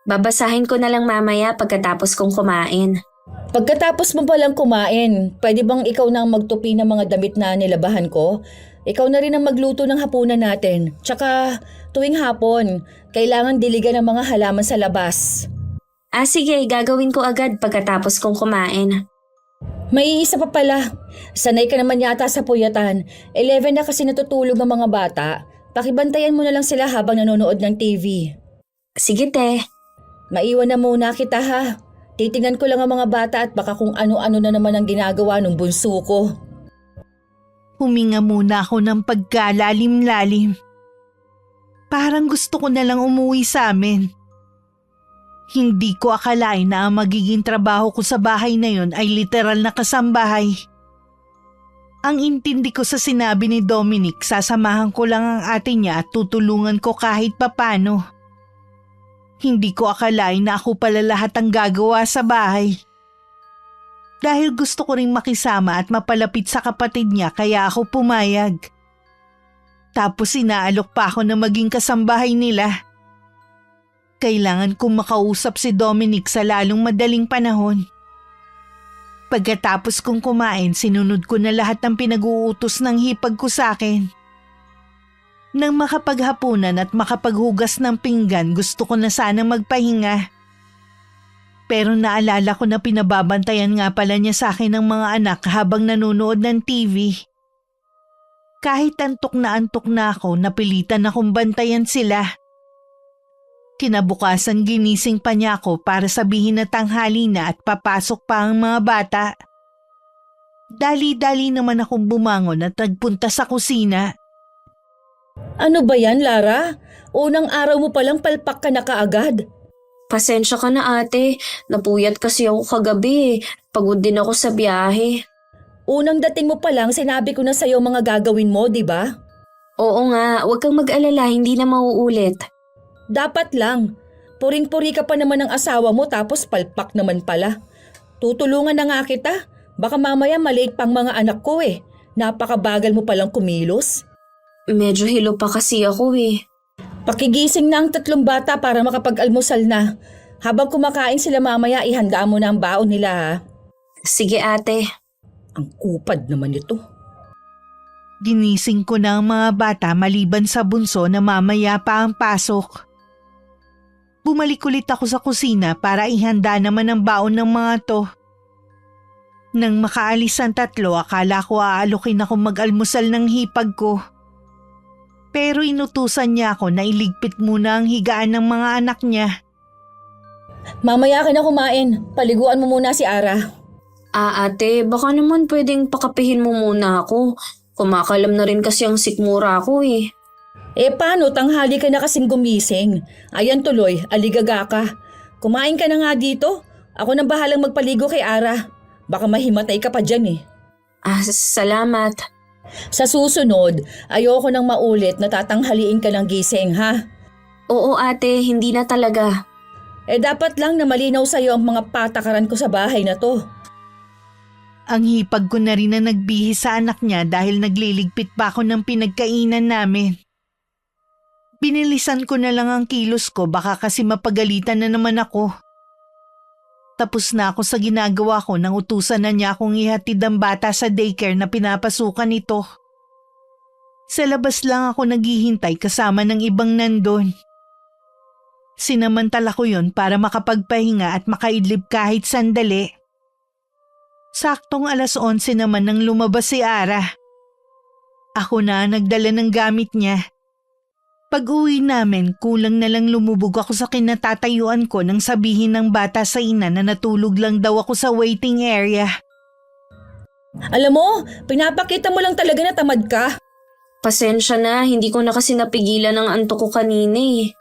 Babasahin ko na lang mamaya pagkatapos kong kumain. Pagkatapos mo palang kumain, pwede bang ikaw na ang magtupi ng mga damit na nilabahan ko? Ikaw na rin ang magluto ng hapunan natin. Tsaka tuwing hapon, kailangan diligan ng mga halaman sa labas. Sige, gagawin ko agad pagkatapos kong kumain. May isa pa pala. Sanay ka naman yata sa puyatan. 11 na kasi natutulog ang mga bata. Pakibantayan mo na lang sila habang nanonood ng TV. Sige te. Maiwan na muna kita ha. Titingnan ko lang ang mga bata at baka kung ano-ano na naman ang ginagawa ng bunso ko. Huminga muna ako ng pagkalalim-lalim. Parang gusto ko na lang umuwi sa amin. Hindi ko akalain na ang magiging trabaho ko sa bahay na yon ay literal na kasambahay. Ang intindi ko sa sinabi ni Dominic, sasamahan ko lang ang ate niya at tutulungan ko kahit papano. Hindi ko akalain na ako pala lahat ang gagawa sa bahay. Dahil gusto ko ring makisama at mapalapit sa kapatid niya kaya ako pumayag. Tapos inaalok pa ako na maging kasambahay nila. Kailangan kong makausap si Dominic sa lalong madaling panahon. Pagkatapos kong kumain, sinunod ko na lahat ng pinag-uutos ng hipag ko sa akin. Nang makapaghapunan at makapaghugas ng pinggan, gusto ko na sana magpahinga. Pero naalala ko na pinababantayan nga pala niya sa akin ng mga anak habang nanonood ng TV. Kahit antok na ako, napilitan akong bantayan sila. Kinabukasan ginising pa niya ako para sabihin na tanghali na at papasok pa ang mga bata. Dali-dali naman akong bumangon at nagpunta sa kusina. Ano ba yan, Lara? Unang araw mo palang palpak ka na kaagad. Pasensya ka na ate, napuyat kasi ako kagabi. Pagod din ako sa biyahe. Unang dating mo pa lang, sinabi ko na sa'yo mga gagawin mo, di ba? Oo nga, huwag kang mag-alala, hindi na mauulit. Dapat lang. Puring-puri ka pa naman ng asawa mo tapos palpak naman pala. Tutulungan na nga kita. Baka mamaya maliit pang mga anak ko eh. Napakabagal mo palang kumilos. Medyo hilo pa kasi ako eh. Pakigising na ang 3 bata para makapag-almusal na. Habang kumakain sila mamaya, ihanda mo na ang baon nila ha. Sige ate. Ang kupad naman ito. Ginising ko na ang mga bata maliban sa bunso na mamaya pa ang pasok. Bumalik ulit ako sa kusina para ihanda naman ang baon ng mga to. Nang makaalis ang 3, akala ko aalukin ako mag-almusal ng hipag ko. Pero inutusan niya ako na iligpit muna ang higaan ng mga anak niya. Mamaya ka na kumain. Paliguan mo muna si Ara. Ate, baka naman pwedeng pakapihin mo muna ako. Kumakalam na rin kasi ang sikmura ko eh. Paano? Tanghali ka na kasing gumising. Ayan tuloy, aligaga ka. Kumain ka na nga dito. Ako nang bahalang magpaligo kay Ara. Baka mahimatay ka pa dyan eh. Salamat. Sa susunod, ayoko nang maulit na tatanghaliin ka ng gising ha. Oo ate, hindi na talaga. Dapat lang na malinaw sa'yo ang mga patakaran ko sa bahay na to. Ang hipag ko na rin na nagbihis sa anak niya dahil nagliligpit pa ako ng pinagkainan namin. Binilisan ko na lang ang kilos ko baka kasi mapagalitan na naman ako. Tapos na ako sa ginagawa ko nang utusan na niya akong ihatid ang bata sa daycare na pinapasukan nito. Sa labas lang ako naghihintay kasama ng ibang nandun. Sinamantala ko yon para makapagpahinga at makaidlip kahit sandali. Saktong 11:11 naman nang lumabas si Ara. Ako na nagdala ng gamit niya. Pag-uwi namin, kulang na lang lumubog ako sa kinatatayuan ko nang sabihin ng bata sa ina na natulog lang daw ako sa waiting area. Alam mo, pinapakita mo lang talaga na tamad ka. Pasensya na, hindi ko na kasi napigilan ang antok ko kanina eh.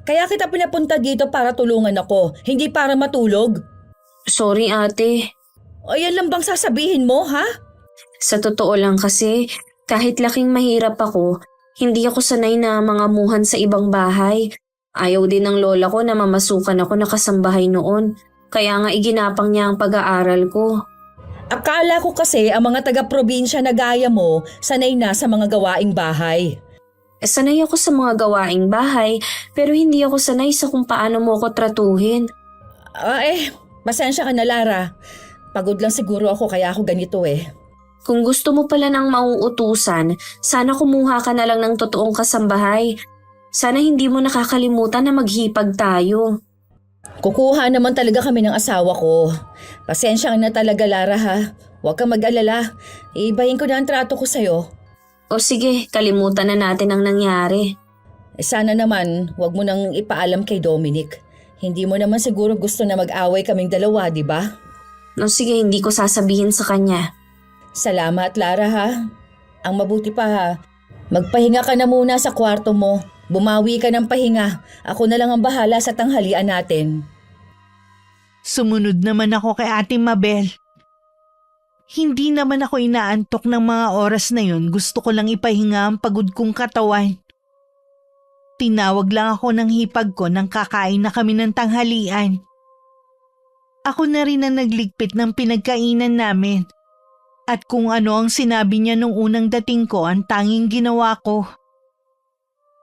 Kaya kita pinapunta dito para tulungan ako, hindi para matulog. Sorry ate. Ayan lang bang sasabihin mo, ha? Sa totoo lang kasi, kahit laking mahirap ako, hindi ako sanay na mangamuhan sa ibang bahay. Ayaw din ng lola ko na mamasukan ako na kasambahay noon. Kaya nga iginapang niya ang pag-aaral ko. Akala ko kasi ang mga taga-probinsya na gaya mo sanay na sa mga gawaing bahay. Sanay ako sa mga gawaing bahay, pero hindi ako sanay sa kung paano mo ako tratuhin. Pasensya ka na Lara. Pagod lang siguro ako kaya ako ganito eh. Kung gusto mo pala ng mauutusan, sana kumuha ka na lang ng totoong kasambahay. Sana hindi mo nakakalimutan na maghipag tayo. Kukuha naman talaga kami ng asawa ko. Pasensya ka na talaga Lara ha. Huwag kang mag-alala. Iibahin ko na ang trato ko sa'yo. O sige, kalimutan na natin ang nangyari. Sana naman huwag mo nang ipaalam kay Dominic. Hindi mo naman siguro gusto na mag-away kaming dalawa, di ba? No sige, hindi ko sasabihin sa kanya. Salamat, Lara ha. Ang mabuti pa ha. Magpahinga ka na muna sa kwarto mo. Bumawi ka ng pahinga. Ako na lang ang bahala sa tanghalian natin. Sumunod naman ako kay Ate Mabel. Hindi naman ako inaantok ng mga oras na yun. Gusto ko lang ipahinga ang pagod kong katawan. Tinawag lang ako ng hipag ko nang kakain na kami ng tanghalian. Ako na rin ang nagligpit ng pinagkainan namin. At kung ano ang sinabi niya nung unang dating ko ang tanging ginawa ko.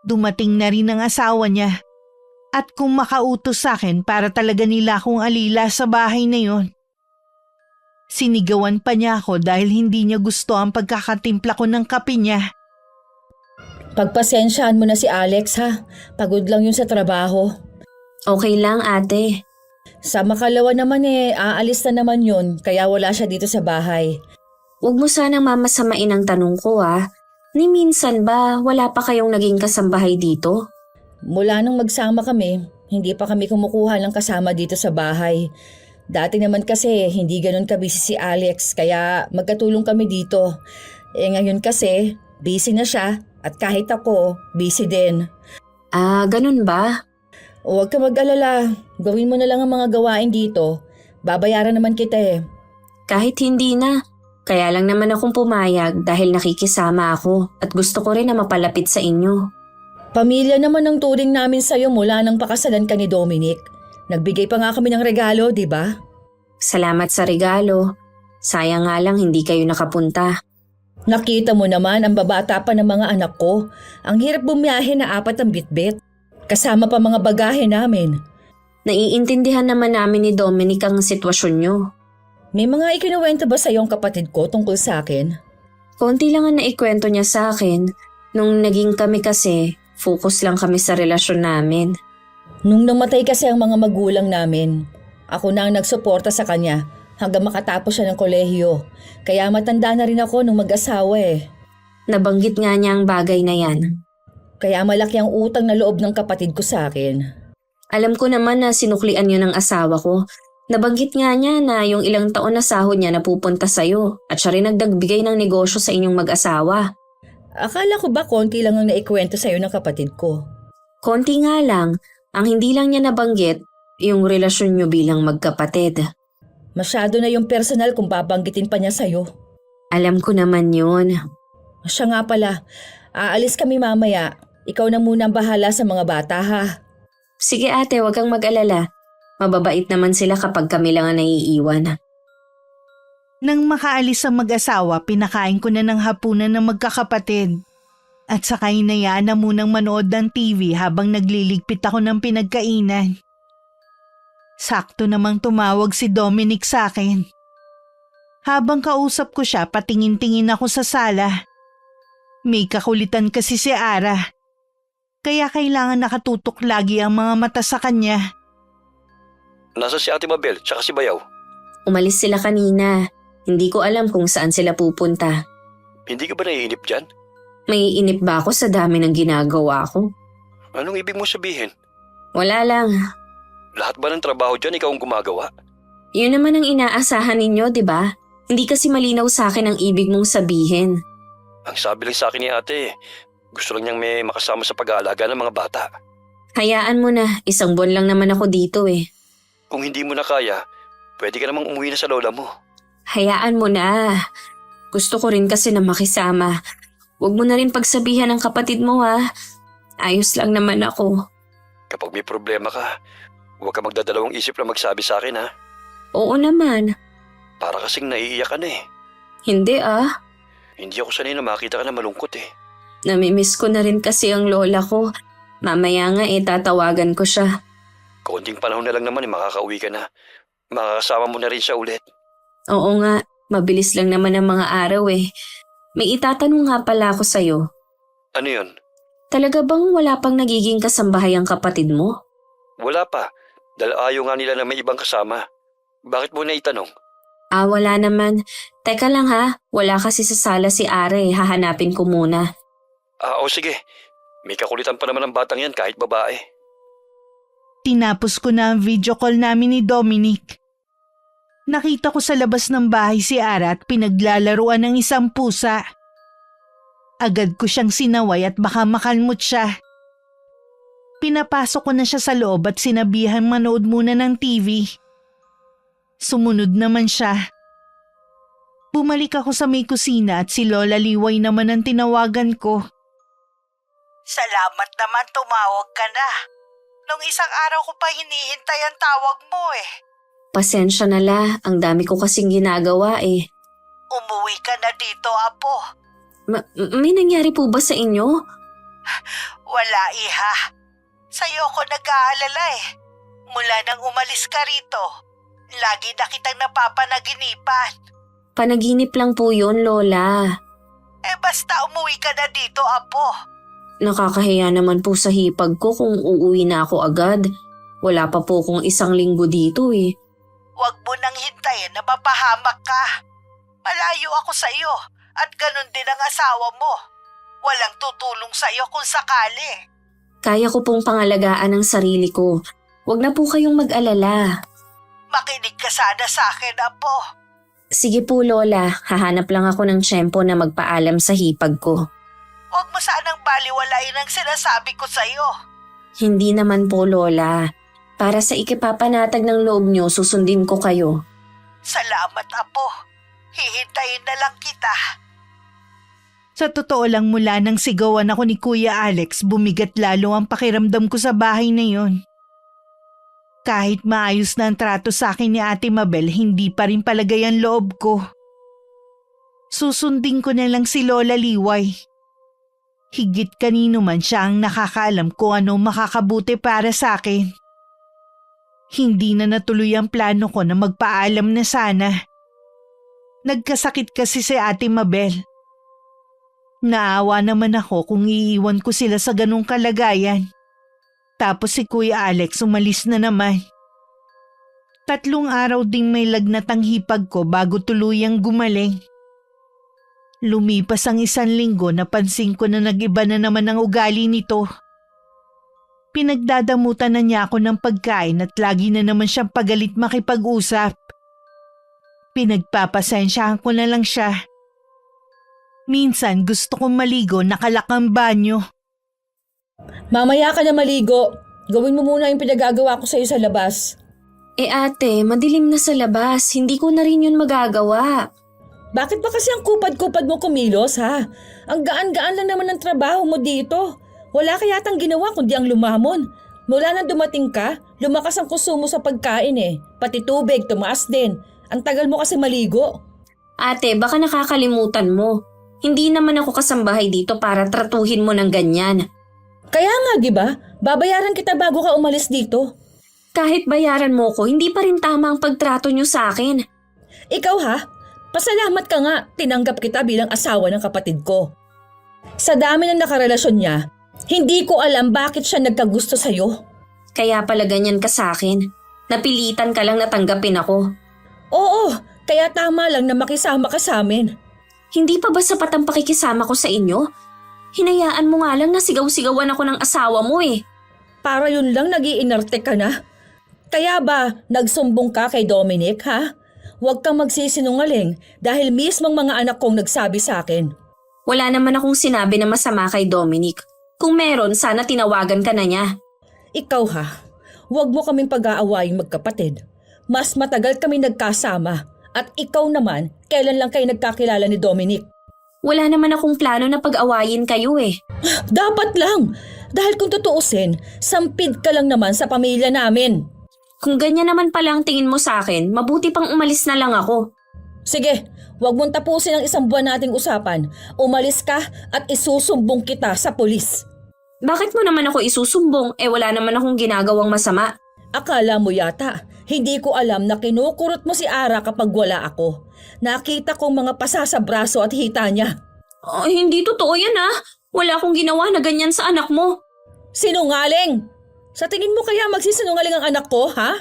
Dumating na rin ang asawa niya. At kung makautos sa akin para talaga nila akong alila sa bahay na yon. Sinigawan pa niya ako dahil hindi niya gusto ang pagkakatimpla ko ng kape niya. Pagpasensyaan mo na si Alex ha. Pagod lang yun sa trabaho. Okay lang ate. Sa makalawa naman aalis na naman yun kaya wala siya dito sa bahay. Huwag mo sanang mamasamain ang tanong ko Ni minsan ba wala pa kayong naging kasambahay dito? Mula nung magsama kami, Hindi pa kami kumukuha ng kasama dito sa bahay. Dati naman kasi hindi ganun kabisi si Alex kaya magkatulong kami dito. Ngayon kasi busy na siya at kahit ako busy din. Ah, ganun ba? Huwag ka mag-alala, gawin mo na lang ang mga gawain dito. Babayaran naman kita eh. Kahit hindi na. Kaya lang naman akong pumayag dahil nakikisama ako at gusto ko rin na mapalapit sa inyo. Pamilya naman ang turing namin sa'yo mula nang pakasalan ka ni Dominic. Nagbigay pa nga kami ng regalo, di ba? Salamat sa regalo. Sayang nga lang hindi kayo nakapunta. Nakita mo naman ang babata pa ng mga anak ko. Ang hirap bumiyahe na 4 ang bitbit. Kasama pa mga bagahe namin. Naiintindihan naman namin ni Dominic ang sitwasyon nyo. May mga ikinuwento ba sa'yo ang kapatid ko tungkol sa akin? Konti lang ang naikwento niya sa akin. Nung naging kami kasi, focus lang kami sa relasyon namin. Nung namatay kasi ang mga magulang namin, ako na ang nagsuporta sa kanya hanggang makatapos siya ng kolehiyo. Kaya matanda na rin ako nung mag-asawa eh. Nabanggit nga niya ang bagay na yan. Kaya malaki ang utang na loob ng kapatid ko sa akin. Alam ko naman na sinuklian niyo ng asawa ko. Nabanggit nga niya na yung ilang taon na sahod niya napupunta sa'yo at siya rin nagdagbigay ng negosyo sa inyong mag-asawa. Akala ko ba konti lang ang naikwento sa'yo ng kapatid ko? Konti nga lang, ang hindi lang niya nabanggit, yung relasyon niyo bilang magkapatid. Masyado na yung personal kung babanggitin pa niya sa'yo. Alam ko naman yun. Siya nga pala, aalis kami mamaya. Ikaw na muna ang bahala sa mga bata ha. Sige ate, huwag kang mag-alala. Mababait naman sila kapag kami lang ang naiiwan. Nang makaalis ang mag-asawa, pinakain ko na ng hapunan ng magkakapatid. At saka hinayaan na munang manood ng TV habang nagliligpit ako ng pinagkainan. Sakto namang tumawag si Dominic sa akin. Habang kausap ko siya, patingin-tingin ako sa sala. May kakulitan kasi si Ara. Kaya kailangan nakatutok lagi ang mga mata sa kanya. Nasa si Ate Mabel tsaka si Bayaw? Umalis sila kanina. Hindi ko alam kung saan sila pupunta. Hindi ka ba naiinip dyan? May inip ba ako sa dami ng ginagawa ko? Anong ibig mo sabihin? Wala lang. Lahat ba ng trabaho dyan ikaw ang gumagawa? Yun naman ang inaasahan ninyo, di ba? Hindi kasi malinaw sa akin ang ibig mong sabihin. Ang sabi lang sa akin ni ate, gusto lang niyang may makasama sa pag-aalaga ng mga bata. Hayaan mo na, 1 buwan lang naman ako dito eh. Kung hindi mo na kaya, pwede ka namang umuwi na sa lola mo. Hayaan mo na. Gusto ko rin kasi na makisama. Huwag mo na rin pagsabihan ng kapatid mo ha. Ayos lang naman ako. Kapag may problema ka, huwag ka magdadalawang isip na magsabi sa akin ha. Oo naman. Para kasing naiiyak ka na eh. Hindi ah. Hindi ako sanay na makita ka na malungkot eh. Namimiss ko na rin kasi ang lola ko. Mamaya nga tatawagan ko siya. Konting panahon na lang naman eh, makakauwi ka na. Makakasama mo na rin siya ulit. Oo nga, mabilis lang naman ang mga araw eh. May itatanong nga pala ako sa'yo. Ano yun? Talaga bang wala pang nagiging kasambahay ang kapatid mo? Wala pa. Dahil ayaw nga nila na may ibang kasama. Bakit mo na itanong? Ah, wala naman. Teka lang ha, wala kasi sa sala si Are, hahanapin ko muna. O sige. May kakulitan pa naman ang batang yan kahit babae. Tinapos ko na ang video call namin ni Dominic. Nakita ko sa labas ng bahay si Ara at pinaglalaruan ng isang pusa. Agad ko siyang sinaway at baka makalmot siya. Pinapasok ko na siya sa loob at sinabihan manood muna ng TV. Sumunod naman siya. Bumalik ako sa may kusina at si Lola Liway naman ang tinawagan ko. Salamat naman tumawag ka na. Nung isang araw ko pa hinihintay ang tawag mo eh. Pasensya na la, ang dami ko kasing ginagawa eh. Umuwi ka na dito, Apo. May nangyari po ba sa inyo? Wala, Iha. Sa'yo ko nag-aalala eh. Mula nang umalis ka rito, lagi na kitang napapanaginipan. Panaginip lang po yun, Lola. Basta umuwi ka na dito, Apo. Nakakahiya naman po sa hipag ko kung uuwi na ako agad. Wala pa po kong 1 linggo dito eh. Huwag mo nang hintayin na mapahamak ka. Malayo ako sa iyo at ganun din ang asawa mo. Walang tutulong sa iyo kung sakali. Kaya ko pong pangalagaan ang sarili ko. Huwag na po kayong mag-alala. Makinig ka sana sa akin, Apo. Sige po, Lola. Hahanap lang ako ng tiyempo na magpaalam sa hipag ko. Huwag mo sanang baliwalain ang sinasabi ko sa'yo. Hindi naman po, Lola. Para sa ikipapanatag ng loob niyo, susundin ko kayo. Salamat, Apo. Hihintayin na lang kita. Sa totoo lang, mula nang sigawan ako ni Kuya Alex, bumigat lalo ang pakiramdam ko sa bahay na yon. Kahit maayos na ang trato sa akin ni Ate Mabel, hindi pa rin palagay ang loob ko. Susundin ko na lang si Lola Liway. Higit kanino man siya ang nakakaalam kung ano makakabuti para sa akin. Hindi na natuloy ang plano ko na magpaalam na sana. Nagkasakit kasi si Ate Mabel. Naawa naman ako kung iiwan ko sila sa ganung kalagayan. Tapos si Kuya Alex umalis na naman. 3 araw ding may lagnat ang hipag ko bago tuluyang gumaling. Lumipas ang 1 linggo, napansin ko na nag-iba na naman ang ugali nito. Pinagdadamutan na niya ako ng pagkain at lagi na naman siyang pagalit makipag-usap. Pinagpapasensyahan ko na lang siya. Minsan gusto kong maligo nakalakang banyo. Mamaya ka na maligo. Gawin mo muna yung pinagagawa ko sa'yo sa labas. Ate, madilim na sa labas. Hindi ko na rin yun magagawa. Bakit ba kasi ang kupad-kupad mo kumilos, ha? Ang gaan-gaan lang naman ng trabaho mo dito. Wala ka yatang ginawa kundi ang lumamon. Mula nang dumating ka, lumakas ang konsumo sa pagkain eh. Pati tubig, tumaas din. Ang tagal mo kasi maligo. Ate, baka nakakalimutan mo. Hindi naman ako kasambahay dito para tratuhin mo ng ganyan. Kaya nga, di ba? Babayaran kita bago ka umalis dito. Kahit bayaran mo ko, hindi pa rin tama ang pagtrato niyo sa akin. Ikaw ha? Pasalamat ka nga, tinanggap kita bilang asawa ng kapatid ko. Sa dami ng nakarelasyon niya, hindi ko alam bakit siya nagkagusto sa'yo. Kaya pala ganyan ka sa akin. Napilitan ka lang na tanggapin ako. Oo, kaya tama lang na makisama ka sa amin. Hindi pa ba sapat ang pakikisama ko sa inyo? Hinayaan mo nga lang na sigaw-sigawan ako ng asawa mo eh. Para yun lang nag-iinarte ka na? Kaya ba nagsumbong ka kay Dominic, ha? Huwag kang magsisinungaling dahil mismong mga anak kong nagsabi sa akin. Wala naman akong sinabi na masama kay Dominic. Kung meron, sana tinawagan ka na niya. Ikaw ha, huwag mo kaming pag-aawaying magkapatid. Mas matagal kami nagkasama at ikaw naman, kailan lang kayo nagkakilala ni Dominic? Wala naman akong plano na pag-awayin kayo eh. Dapat lang! Dahil kung tutuusin, sampid ka lang naman sa pamilya namin. Kung ganyan naman pala ang tingin mo sa akin, mabuti pang umalis na lang ako. Sige, huwag mong tapusin ang 1 buwan nating usapan. Umalis ka at isusumbong kita sa pulis. Bakit mo naman ako isusumbong? Wala naman akong ginagawang masama. Akala mo yata, hindi ko alam na kinukurot mo si Ara kapag wala ako. Nakita kong mga pasa sa braso at hita niya. Oh, hindi totoo yan ah. Wala akong ginawa na ganyan sa anak mo. Sinungaling! Sa tingin mo kaya magsisinungaling ang anak ko, ha?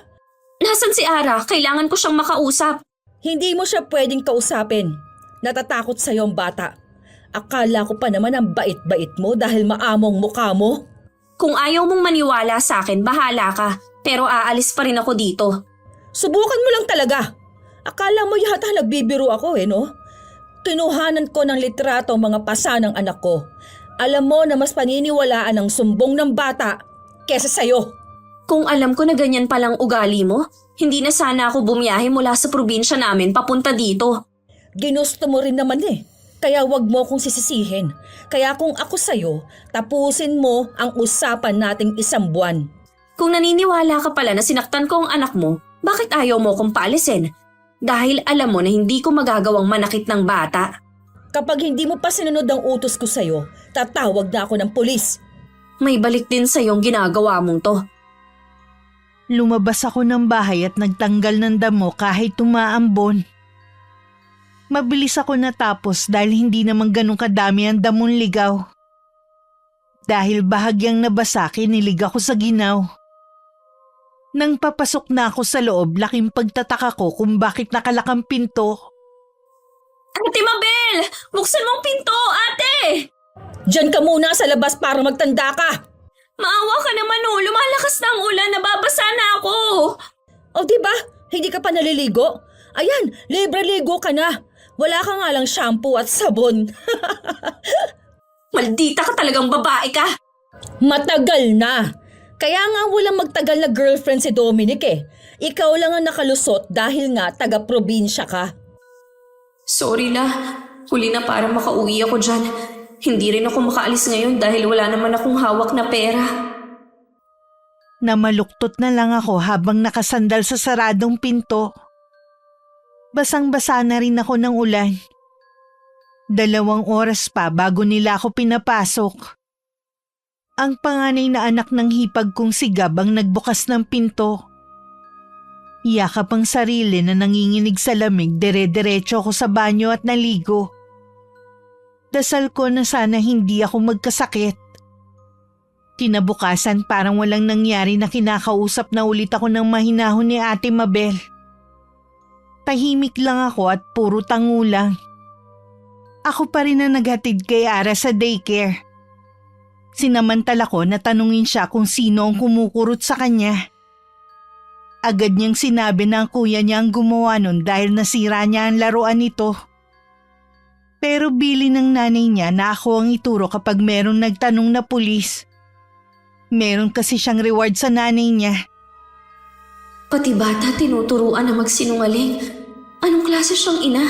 Nasaan si Ara? Kailangan ko siyang makausap. Hindi mo siya pwedeng kausapin. Natatakot sa'yo ang bata. Akala ko pa naman ang bait-bait mo dahil maamong mukha mo. Kung ayaw mong maniwala sa akin, bahala ka. Pero aalis pa rin ako dito. Subukan mo lang talaga. Akala mo yata nagbibiro ako no? Kinuhanan ko ng litrato ang mga pasa ng anak ko. Alam mo na mas paniniwalaan ang sumbong ng bata kesa sa'yo. Kung alam ko na ganyan palang ugali mo, hindi na sana ako bumiyahe mula sa probinsya namin papunta dito. Ginusto mo rin naman kaya wag mo akong sisisihin. Kaya kung ako sa'yo, tapusin mo ang usapan nating 1 buwan. Kung naniniwala ka pala na sinaktan ko ang anak mo, bakit ayaw mo kong paalisin? Dahil alam mo na hindi ko magagawang manakit ng bata. Kapag hindi mo pa sinunod ang utos ko sa'yo, tatawag na ako ng pulis. May balik din sa'yong ginagawa mong to. Lumabas ako ng bahay at nagtanggal ng damo kahit tumaambon. Mabilis ako natapos dahil hindi naman ganun kadami ang damon ligaw. Dahil bahagyang nabasa, kinilig ako sa ginaw. Nang papasok na ako sa loob, laking pagtataka ko kung bakit nakalakang pinto. Ate Mabel! Buksan mong pinto, ate! Diyan ka muna sa labas para magtanda ka! Maawa ka naman oh, lumalakas na ang ulan, nababasa na ako. O di ba? Hindi ka pa naliligo? Ayan, libre-ligo ka na. Wala ka nga lang shampoo at sabon. Maldita ka talagang babae ka. Matagal na. Kaya nga walang magtagal na girlfriend si Dominic eh. Ikaw lang ang nakalusot dahil nga taga-probinsya ka. Sorry la, huli na para makauwi ako dyan. Hindi rin ako makaalis ngayon dahil wala naman akong hawak na pera. Namaluktot na lang ako habang nakasandal sa saradong pinto. Basang-basa na rin ako ng ulan. 2 oras pa bago nila ako pinapasok. Ang panganay na anak ng hipag kong si Gab ang nagbukas ng pinto. Yakap ang sarili na nanginginig sa lamig, dire-diretso ako sa banyo at naligo. Dasal ko na sana hindi ako magkasakit. Kinabukasan parang walang nangyari na kinakausap na ulit ako ng mahinahon ni Ate Mabel. Tahimik lang ako at puro tango lang. Ako pa rin ang naghatid kay Ara sa daycare. Sinamantala ko na tanungin siya kung sino ang kumukurot sa kanya. Agad niyang sinabi na ang kuya niya ang gumawa nun dahil nasira niya ang laruan nito. Pero bili ng nanay niya na ako ang ituro kapag merong nagtanong na pulis. Meron kasi siyang reward sa nanay niya. Pati bata tinuturuan na magsinungaling. Anong klase siyang ina?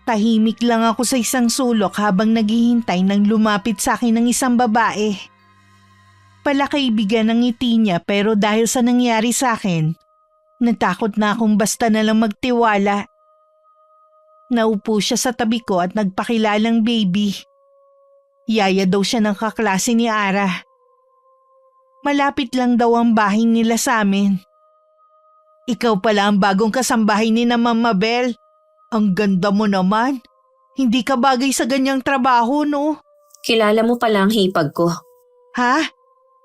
Tahimik lang ako sa isang sulok habang naghihintay nang lumapit sa akin ng isang babae. Palakaibigan ang ngiti niya pero dahil sa nangyari sa akin, natakot na akong basta na lang magtiwala. Naupo siya sa tabi ko at nagpakilalang baby. Yaya daw siya ng kaklase ni Ara. Malapit lang daw ang bahay nila sa amin. Ikaw pala ang bagong kasambahay ni na Ma'am Mabel. Ang ganda mo naman. Hindi ka bagay sa ganyang trabaho, no? Kilala mo pala ang hipag ko. Ha?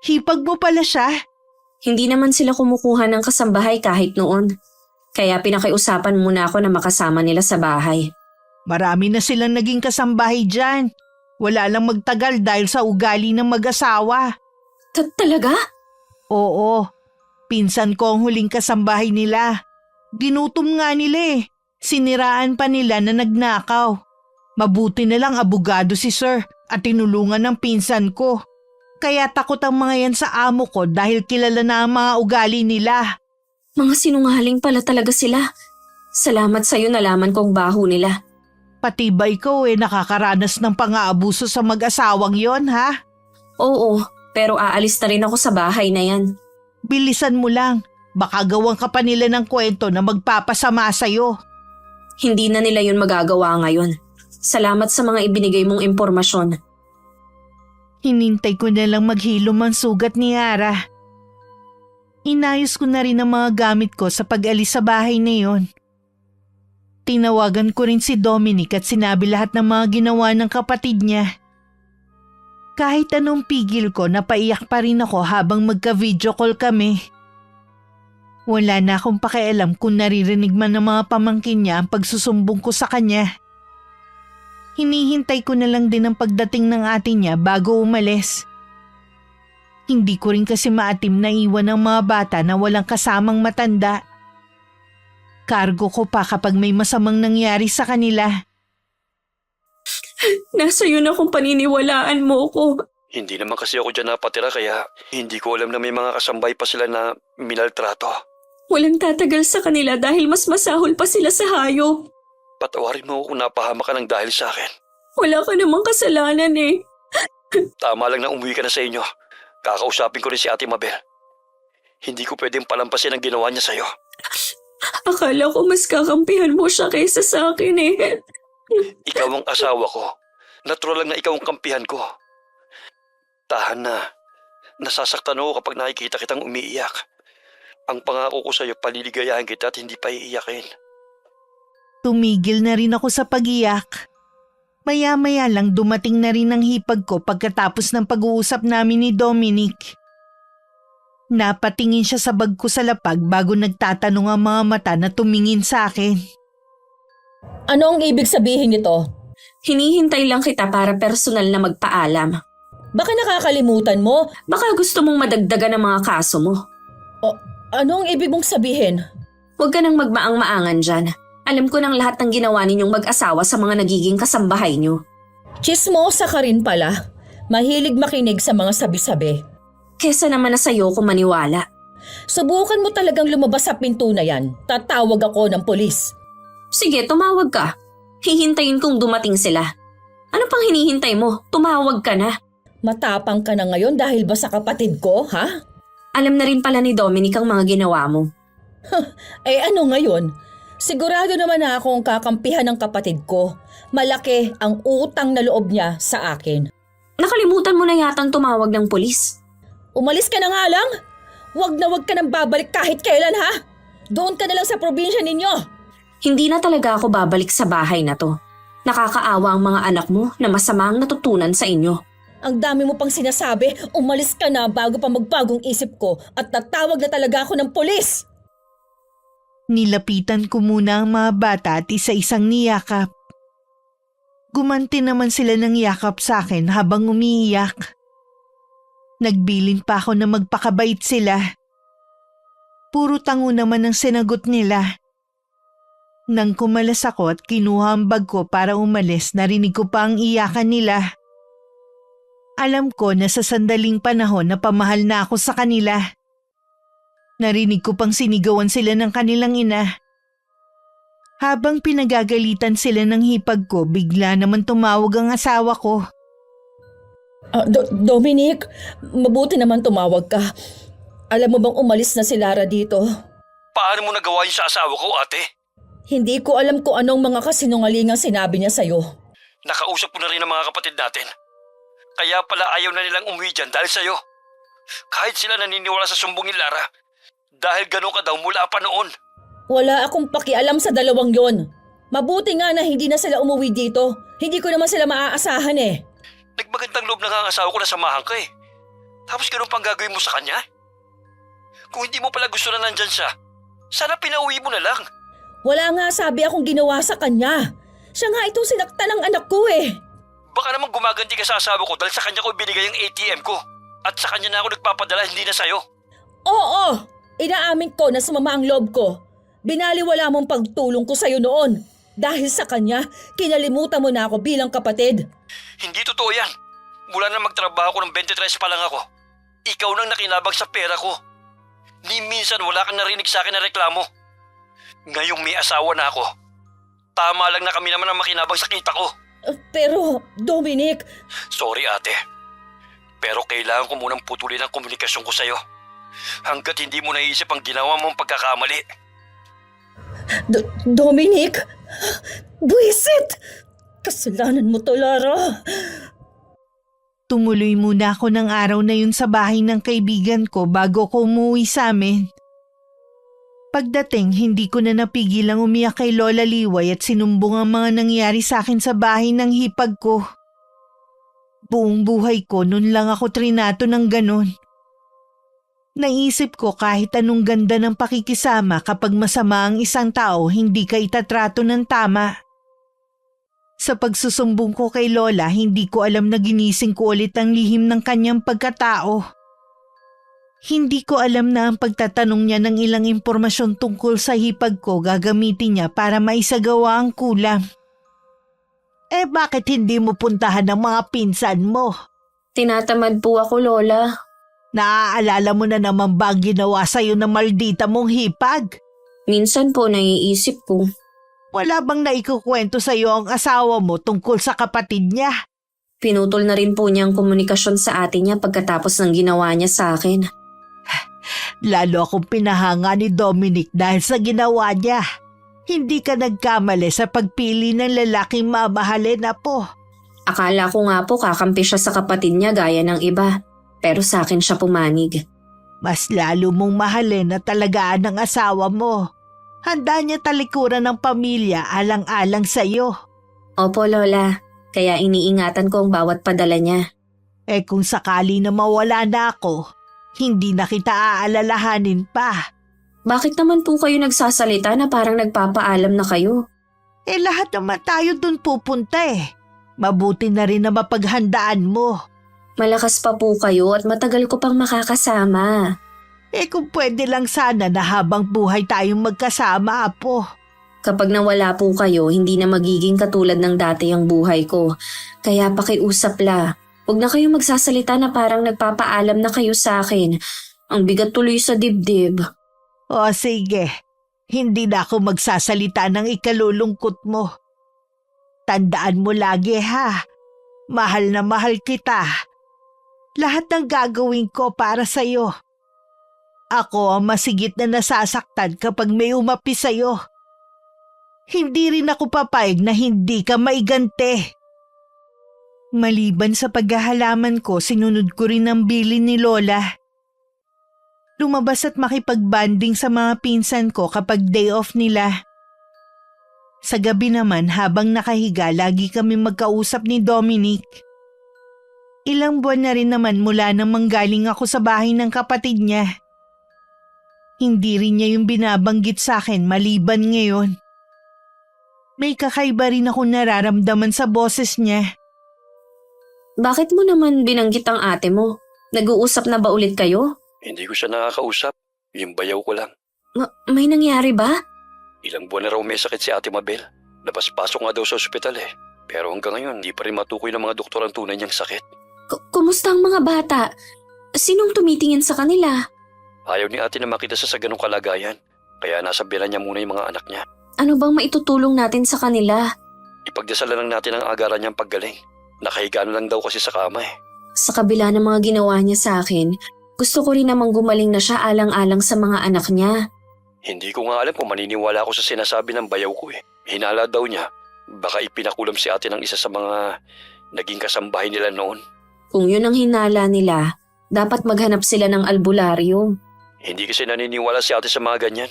Hipag mo pala siya? Hindi naman sila kumukuha ng kasambahay kahit noon. Kaya pinakiusapan muna ako na makasama nila sa bahay. Marami na silang naging kasambahay dyan. Wala lang magtagal dahil sa ugali ng mag-asawa. Talaga? Oo. Pinsan ko ang huling kasambahay nila. Ginutom nga nila eh. Siniraan pa nila na nagnakaw. Mabuti na lang abogado si Sir at tinulungan ng pinsan ko. Kaya takot ang mga yan sa amo ko dahil kilala na ang mga ugali nila. Mga sinungaling pala talaga sila. Salamat sa'yo nalaman kong baho nila. Pati ba ikaw nakakaranas ng pang-aabuso sa mag-asawang yon, ha? Oo, pero aalis na rin ako sa bahay na yan. Bilisan mo lang. Baka gawan ka pa nila ng kwento na magpapasama sa'yo. Hindi na nila yun magagawa ngayon. Salamat sa mga ibinigay mong impormasyon. Hinintay ko na lang maghilom ang sugat ni Ara. Inayos ko na rin ang mga gamit ko sa pag-alis sa bahay na yon. Tinawagan ko rin si Dominic at sinabi lahat ng mga ginawa ng kapatid niya. Kahit anong pigil ko, napaiyak pa rin ako habang magka-video call kami. Wala na akong pakialam kung naririnig man ng mga pamangkin niya ang pagsusumbong ko sa kanya. Hinihintay ko na lang din ang pagdating ng ate niya bago umalis. Hindi ko rin kasi maatim na iwan ang mga bata na walang kasamang matanda. Kargo ko pa kapag may masamang nangyari sa kanila. Nasa iyo na kung paniniwalaan mo ko. Hindi naman kasi ako dyan napatira kaya hindi ko alam na may mga kasambay pa sila na minaltrato. Walang tatagal sa kanila dahil mas masahol pa sila sa hayop. Patawarin mo ako kung napahama ka ng dahil sa akin. Wala ka namang kasalanan eh. Tama lang na umuwi ka na sa inyo. Kakausapin ko rin si Ate Mabel. Hindi ko pwedeng palampasin ang ginawa niya sa'yo. Akala ko mas kakampihan mo siya kaysa sa akin eh. Ikaw ang asawa ko. Natural lang na ikaw ang kampihan ko. Tahan na. Nasasaktan ako kapag nakikita kitang umiiyak. Ang pangako ko sa'yo, paliligayahin kita at hindi pa iiyakin. Tumigil na rin ako sa pag-iyak. Maya-maya lang dumating na rin ang hipag ko pagkatapos ng pag-uusap namin ni Dominic. Napatingin siya sa bag ko sa lapag bago nagtatanong ang mga mata na tumingin sa akin. Ano ang ibig sabihin nito? Hinihintay lang kita para personal na magpaalam. Baka nakakalimutan mo. Baka gusto mong madagdagan ang mga kaso mo. Ano ang ibig mong sabihin? Huwag ka nang magmaang-maangan dyan. Alam ko ng lahat ng ginawa ninyong mag-asawa sa mga nagiging kasambahay nyo. Chismosa ka rin pala. Mahilig makinig sa mga sabi-sabi. Kesa naman na sa'yo ko maniwala. Subukan mo talagang lumabas sa pinto na yan. Tatawag ako ng pulis. Sige, tumawag ka. Hihintayin kong dumating sila. Ano pang hinihintay mo? Tumawag ka na. Matapang ka na ngayon dahil ba sa kapatid ko, ha? Alam na rin pala ni Dominic ang mga ginawa mo. Eh ano ngayon? Sigurado naman na akong kakampihan ng kapatid ko. Malaki ang utang na loob niya sa akin. Nakalimutan mo na yatang tumawag ng pulis. Umalis ka na nga lang. Wag na wag ka nang babalik kahit kailan, ha? Doon ka na lang sa probinsya ninyo. Hindi na talaga ako babalik sa bahay na to. Nakakaawa ang mga anak mo na masama ang natutunan sa inyo. Ang dami mo pang sinasabi, umalis ka na bago pa magbagong isip ko at tatawag na talaga ako ng pulis. Nilapitan ko muna ang mga bata at isa-isang niyakap. Gumanti naman sila ng yakap sa akin habang umiiyak. Nagbilin pa ako na magpakabait sila. Puro tango naman ang sinagot nila. Nang kumalas ako at kinuha ang bag ko para umalis, narinig ko pa ang iyakan nila. Alam ko na sa sandaling panahon na pamahal na ako sa kanila. Narinig ko pang sinigawan sila ng kanilang ina. Habang pinagagalitan sila ng hipag ko, bigla naman tumawag ang asawa ko. Dominic, mabuti naman tumawag ka. Alam mo bang umalis na si Lara dito? Paano mo nagawa yun sa asawa ko, ate? Hindi ko alam kung anong mga kasinungalingang sinabi niya sa'yo. Nakausap ko na rin ang mga kapatid natin. Kaya pala ayaw na nilang umuwi dyan dahil sa'yo. Kahit sila naniniwala sa sumbong ni Lara. Dahil gano'n ka daw mula pa noon. Wala akong pakialam sa dalawang yon. Mabuti nga na hindi na sila umuwi dito. Hindi ko naman sila maaasahan eh. Nagmagandang loob na nga ang asawa ko na samahan ka eh. Tapos gano'n pang gagawin mo sa kanya? Kung hindi mo pala gusto na nandyan siya, sana pinauwi mo na lang. Wala nga sabi akong ginawa sa kanya. Siya nga itong sinaktan ng anak ko eh. Baka naman gumaganti ka sa asawa ko dahil sa kanya ko binigay ang ATM ko. At sa kanya na ako nagpapadala, hindi na sa'yo. Oo, inaamin ko na sumama ang loob ko. Binaliwala mong pagtulong ko sa'yo noon. Dahil sa kanya, kinalimutan mo na ako bilang kapatid. Hindi totoo yan. Mula na magtrabaho ko ng 23 pa lang ako. Ikaw nang nakinabang sa pera ko. Ni minsan wala kang narinig sa akin na reklamo. Ngayong may asawa na ako. Tama lang na kami naman ang makinabang sa kita ko. Pero, Dominic… Sorry ate. Pero kailangan ko munang putulin ang komunikasyon ko sa'yo. Hanggat hindi mo naisip ang ginawa mong pagkakamali. Dominic? Buisit! Kasalanan mo to, Lara. Tumuloy muna ako ng araw na yun sa bahay ng kaibigan ko bago ko umuwi sa amin. Pagdating, hindi ko na napigilang umiyak kay Lola Liway at sinumbong ang mga nangyari sa akin sa bahay ng hipag ko. Buong buhay ko, nun lang ako trinato ng ganon. Naisip ko kahit anong ganda ng pakikisama kapag masama ang isang tao, hindi ka itatrato ng tama. Sa pagsusumbong ko kay Lola, hindi ko alam na ginising ko ulit ang lihim ng kanyang pagkatao. Hindi ko alam na ang pagtatanong niya ng ilang impormasyon tungkol sa hipag ko gagamitin niya para maisagawa ang kulam. Eh bakit hindi mo puntahan ang mga pinsan mo? Tinatamad po ako, Lola. Naaalala mo na naman ba ang ginawa sa'yo ng maldita mong hipag? Minsan po naiisip ko. Wala bang naikukwento sa'yo ang asawa mo tungkol sa kapatid niya? Pinutol na rin po niya ang komunikasyon sa atin niya pagkatapos ng ginawa niya sa akin. Lalo akong pinahanga ni Dominic dahil sa ginawa niya. Hindi ka nagkamali sa pagpili ng lalaking mamahalin, Apo. Akala ko nga po kakampi siya sa kapatid niya gaya ng iba. Pero sa akin siya pumanig. Mas lalo mong mahalin na talagaan ng asawa mo. Handa niya talikuran ng pamilya alang-alang sa'yo. Opo, Lola. Kaya iniingatan ko ang bawat padala niya. Eh kung sakali na mawala na ako, hindi na kita aalalahanin pa. Bakit naman po kayo nagsasalita na parang nagpapaalam na kayo? Eh lahat naman tayo dun pupunta eh. Mabuti na rin na mapaghandaan mo. Malakas pa po kayo at matagal ko pang makakasama. Kung pwede lang sana na habang buhay tayong magkasama, Apo. Kapag nawala po kayo, hindi na magiging katulad ng dati ang buhay ko. Kaya pakiusap la. Huwag na kayong magsasalita na parang nagpapaalam na kayo sa akin. Ang bigat tuloy sa dibdib. O sige, hindi na ako magsasalita ng ikalulungkot mo. Tandaan mo lagi ha, mahal na mahal kita. Lahat ng gagawin ko para sa'yo. Ako ang masigit na nasasaktan kapag may umapi sa'yo. Hindi rin ako papayag na hindi ka maigante. Maliban sa paghahalaman ko, sinunod ko rin ang bilin ni Lola. Lumabas at makipagbanding sa mga pinsan ko kapag day off nila. Sa gabi naman habang nakahiga, lagi kami magkausap ni Dominic. Ilang buwan na rin naman mula nang manggaling ako sa bahay ng kapatid niya. Hindi rin niya yung binabanggit sa akin maliban ngayon. May kakaiba rin ako nararamdaman sa boses niya. Bakit mo naman binanggit ang ate mo? Nag-uusap na ba ulit kayo? Hindi ko siya nakakausap. Yung bayaw ko lang. May nangyari ba? Ilang buwan na raw may sakit si Ate Mabel. Labas-pasok nga daw sa ospital eh. Pero hanggang ngayon, hindi pa rin matukoy ng mga doktor ang tunay niyang sakit. Kumusta ang mga bata? Sinong tumitingin sa kanila? Ayaw ni ate na makita sa ganong kalagayan. Kaya nasa bilan niya muna yung mga anak niya. Ano bang maitutulong natin sa kanila? Ipagdasalan lang natin ang agaran niyang paggaling. Nakahiga na lang daw kasi sa kama eh. Sa kabila ng mga ginawa niya sa akin, gusto ko rin namang gumaling na siya alang-alang sa mga anak niya. Hindi ko nga alam kung maniniwala ako sa sinasabi ng bayaw ko eh. Hinala daw niya. Baka ipinakulam si ate ng isa sa mga naging kasambahay nila noon. Kung yun ang hinala nila, dapat maghanap sila ng albularyo. Hindi kasi naniniwala si ate sa mga ganyan.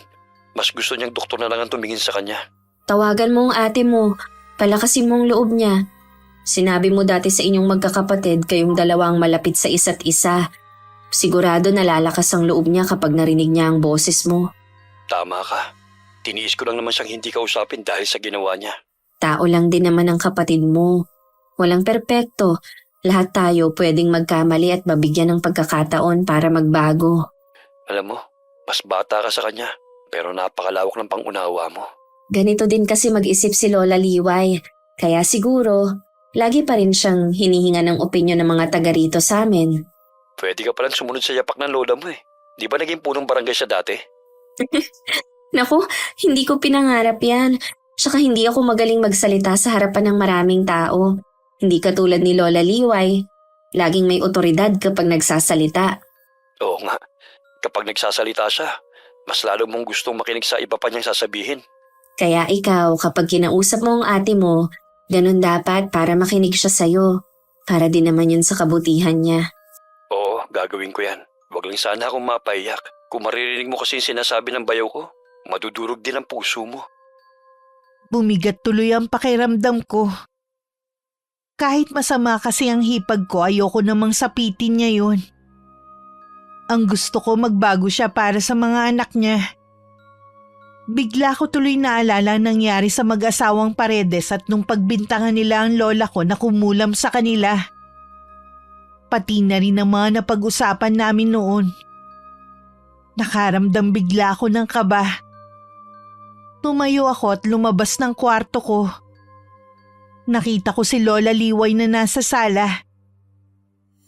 Mas gusto niyang doktor na lang ang tumingin sa kanya. Tawagan mo ang ate mo, palakasin mo ang loob niya. Sinabi mo dati sa inyong magkakapatid kayong dalawang malapit sa isa't isa. Sigurado nalalakas ang loob niya kapag narinig niya ang boses mo. Tama ka. Tiniis ko lang naman siyang hindi kausapin dahil sa ginawa niya. Tao lang din naman ang kapatid mo. Walang perpekto. Lahat tayo pwedeng magkamali at mabigyan ng pagkakataon para magbago. Alam mo, mas bata ka sa kanya, pero napakalawak ng pangunawa mo. Ganito din kasi mag-isip si Lola Liway. Kaya siguro, lagi pa rin siyang hinihinga ng opinyon ng mga taga rito sa amin. Pwede ka palang sumunod sa yapak ng lola mo eh. Di ba naging punong barangay siya dati? Naku, hindi ko pinangarap yan. Tsaka hindi ako magaling magsalita sa harapan ng maraming tao. Hindi katulad ni Lola Liway. Laging may otoridad kapag nagsasalita. Oo nga. Kapag nagsasalita siya, mas lalo mong gustong makinig sa iba pa niyang sasabihin. Kaya ikaw, kapag kinausap mo ang ate mo, ganun dapat para makinig siya sa'yo. Para din naman yun sa kabutihan niya. Oo, gagawin ko yan. Huwag lang sana akong mapaiyak. Kung maririnig mo kasi yung sinasabi ng bayaw ko, madudurog din ang puso mo. Bumigat tuloy ang pakiramdam ko. Kahit masama kasi ang hipag ko, ayoko namang sapitin niya yun. Ang gusto ko magbago siya para sa mga anak niya. Bigla ko tuloy naalala ang nangyari sa mag-asawang Paredes at nung pagbintangan nila ang lola ko na kumulam sa kanila. Pati na rin ang mga napag-usapan namin noon. Nakaramdam bigla ako ng kaba. Tumayo ako at lumabas ng kwarto ko. Nakita ko si Lola Liway na nasa sala.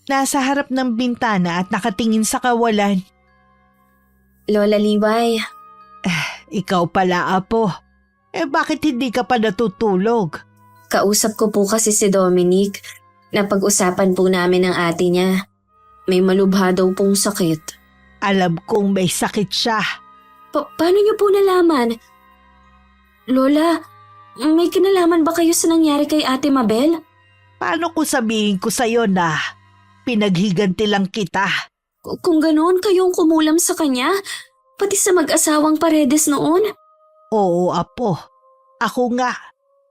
Nasa harap ng bintana at nakatingin sa kawalan. Lola Liway, Ikaw pala, Apo. Bakit hindi ka pa natutulog? kausap ko po kasi si Dominic. Napag-usapan po namin ng ate niya. May malubha daw pong sakit. Alam kong may sakit siya. Paano niyo po nalaman? Lola, may kinalaman ba kayo sa nangyari kay Ate Mabel? Paano ko sabihin ko sa'yo na pinaghiganti lang kita? Kung ganoon kayong kumulam sa kanya, pati sa mag-asawang Paredes noon? Oo, Apo. Ako nga.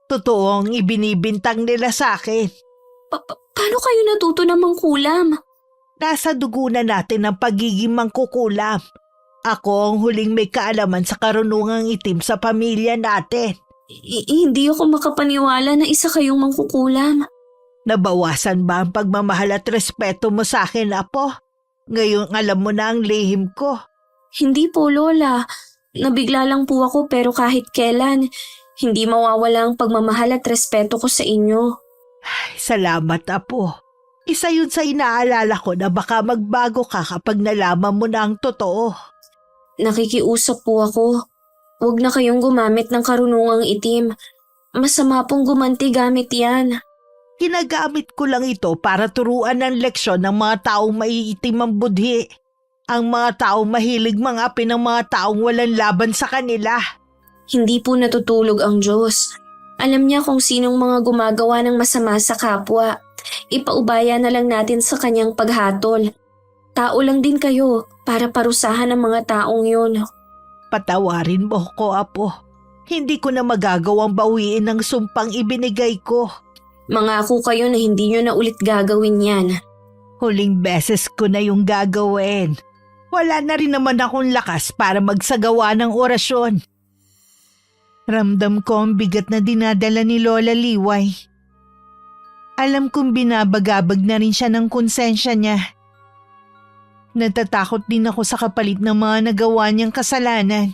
Totoo ang ibinibintang nila sa akin. Paano kayo natuto ng mangkulam? Nasa dugo na natin ang pagiging mangkukulam. Ako ang huling may kaalaman sa karunungang itim sa pamilya natin. Hindi ako makapaniwala na isa kayong mangkukulam. Nabawasan ba ang pagmamahal at respeto mo sa akin, Apo? Ngayon alam mo na ang lihim ko. Hindi po, Lola. Nabigla lang po ako pero kahit kailan, hindi mawawala ang pagmamahal at respeto ko sa inyo. Ay, salamat, Apo. Isa yun sa inaalala ko na baka magbago ka kapag nalaman mo na ang totoo. Nakikiusap po ako. Huwag na kayong gumamit ng karunungang itim. Masama pong gumanti gamit yan. Ginagamit ko lang ito para turuan ng leksyon ng mga taong maiitim ang budhi. Ang mga taong mahilig mangapin ng mga taong walang laban sa kanila. Hindi po natutulog ang Diyos. Alam niya kung sinong mga gumagawa ng masama sa kapwa. Ipaubaya na lang natin sa kanyang paghatol. Tao lang din kayo para parusahan ang mga taong yun. Patawarin mo ko, Apo. Hindi ko na magagawang bawiin ang sumpang ibinigay ko. Mangako kayo na hindi nyo na ulit gagawin yan. Huling beses ko na yung gagawin. Wala na rin naman akong lakas para magsagawa ng orasyon. Ramdam ko ang bigat na dinadala ni Lola Liway. Alam kong binabagabag na rin siya ng konsensya niya. Natatakot din ako sa kapalit ng mga nagawa niyang kasalanan.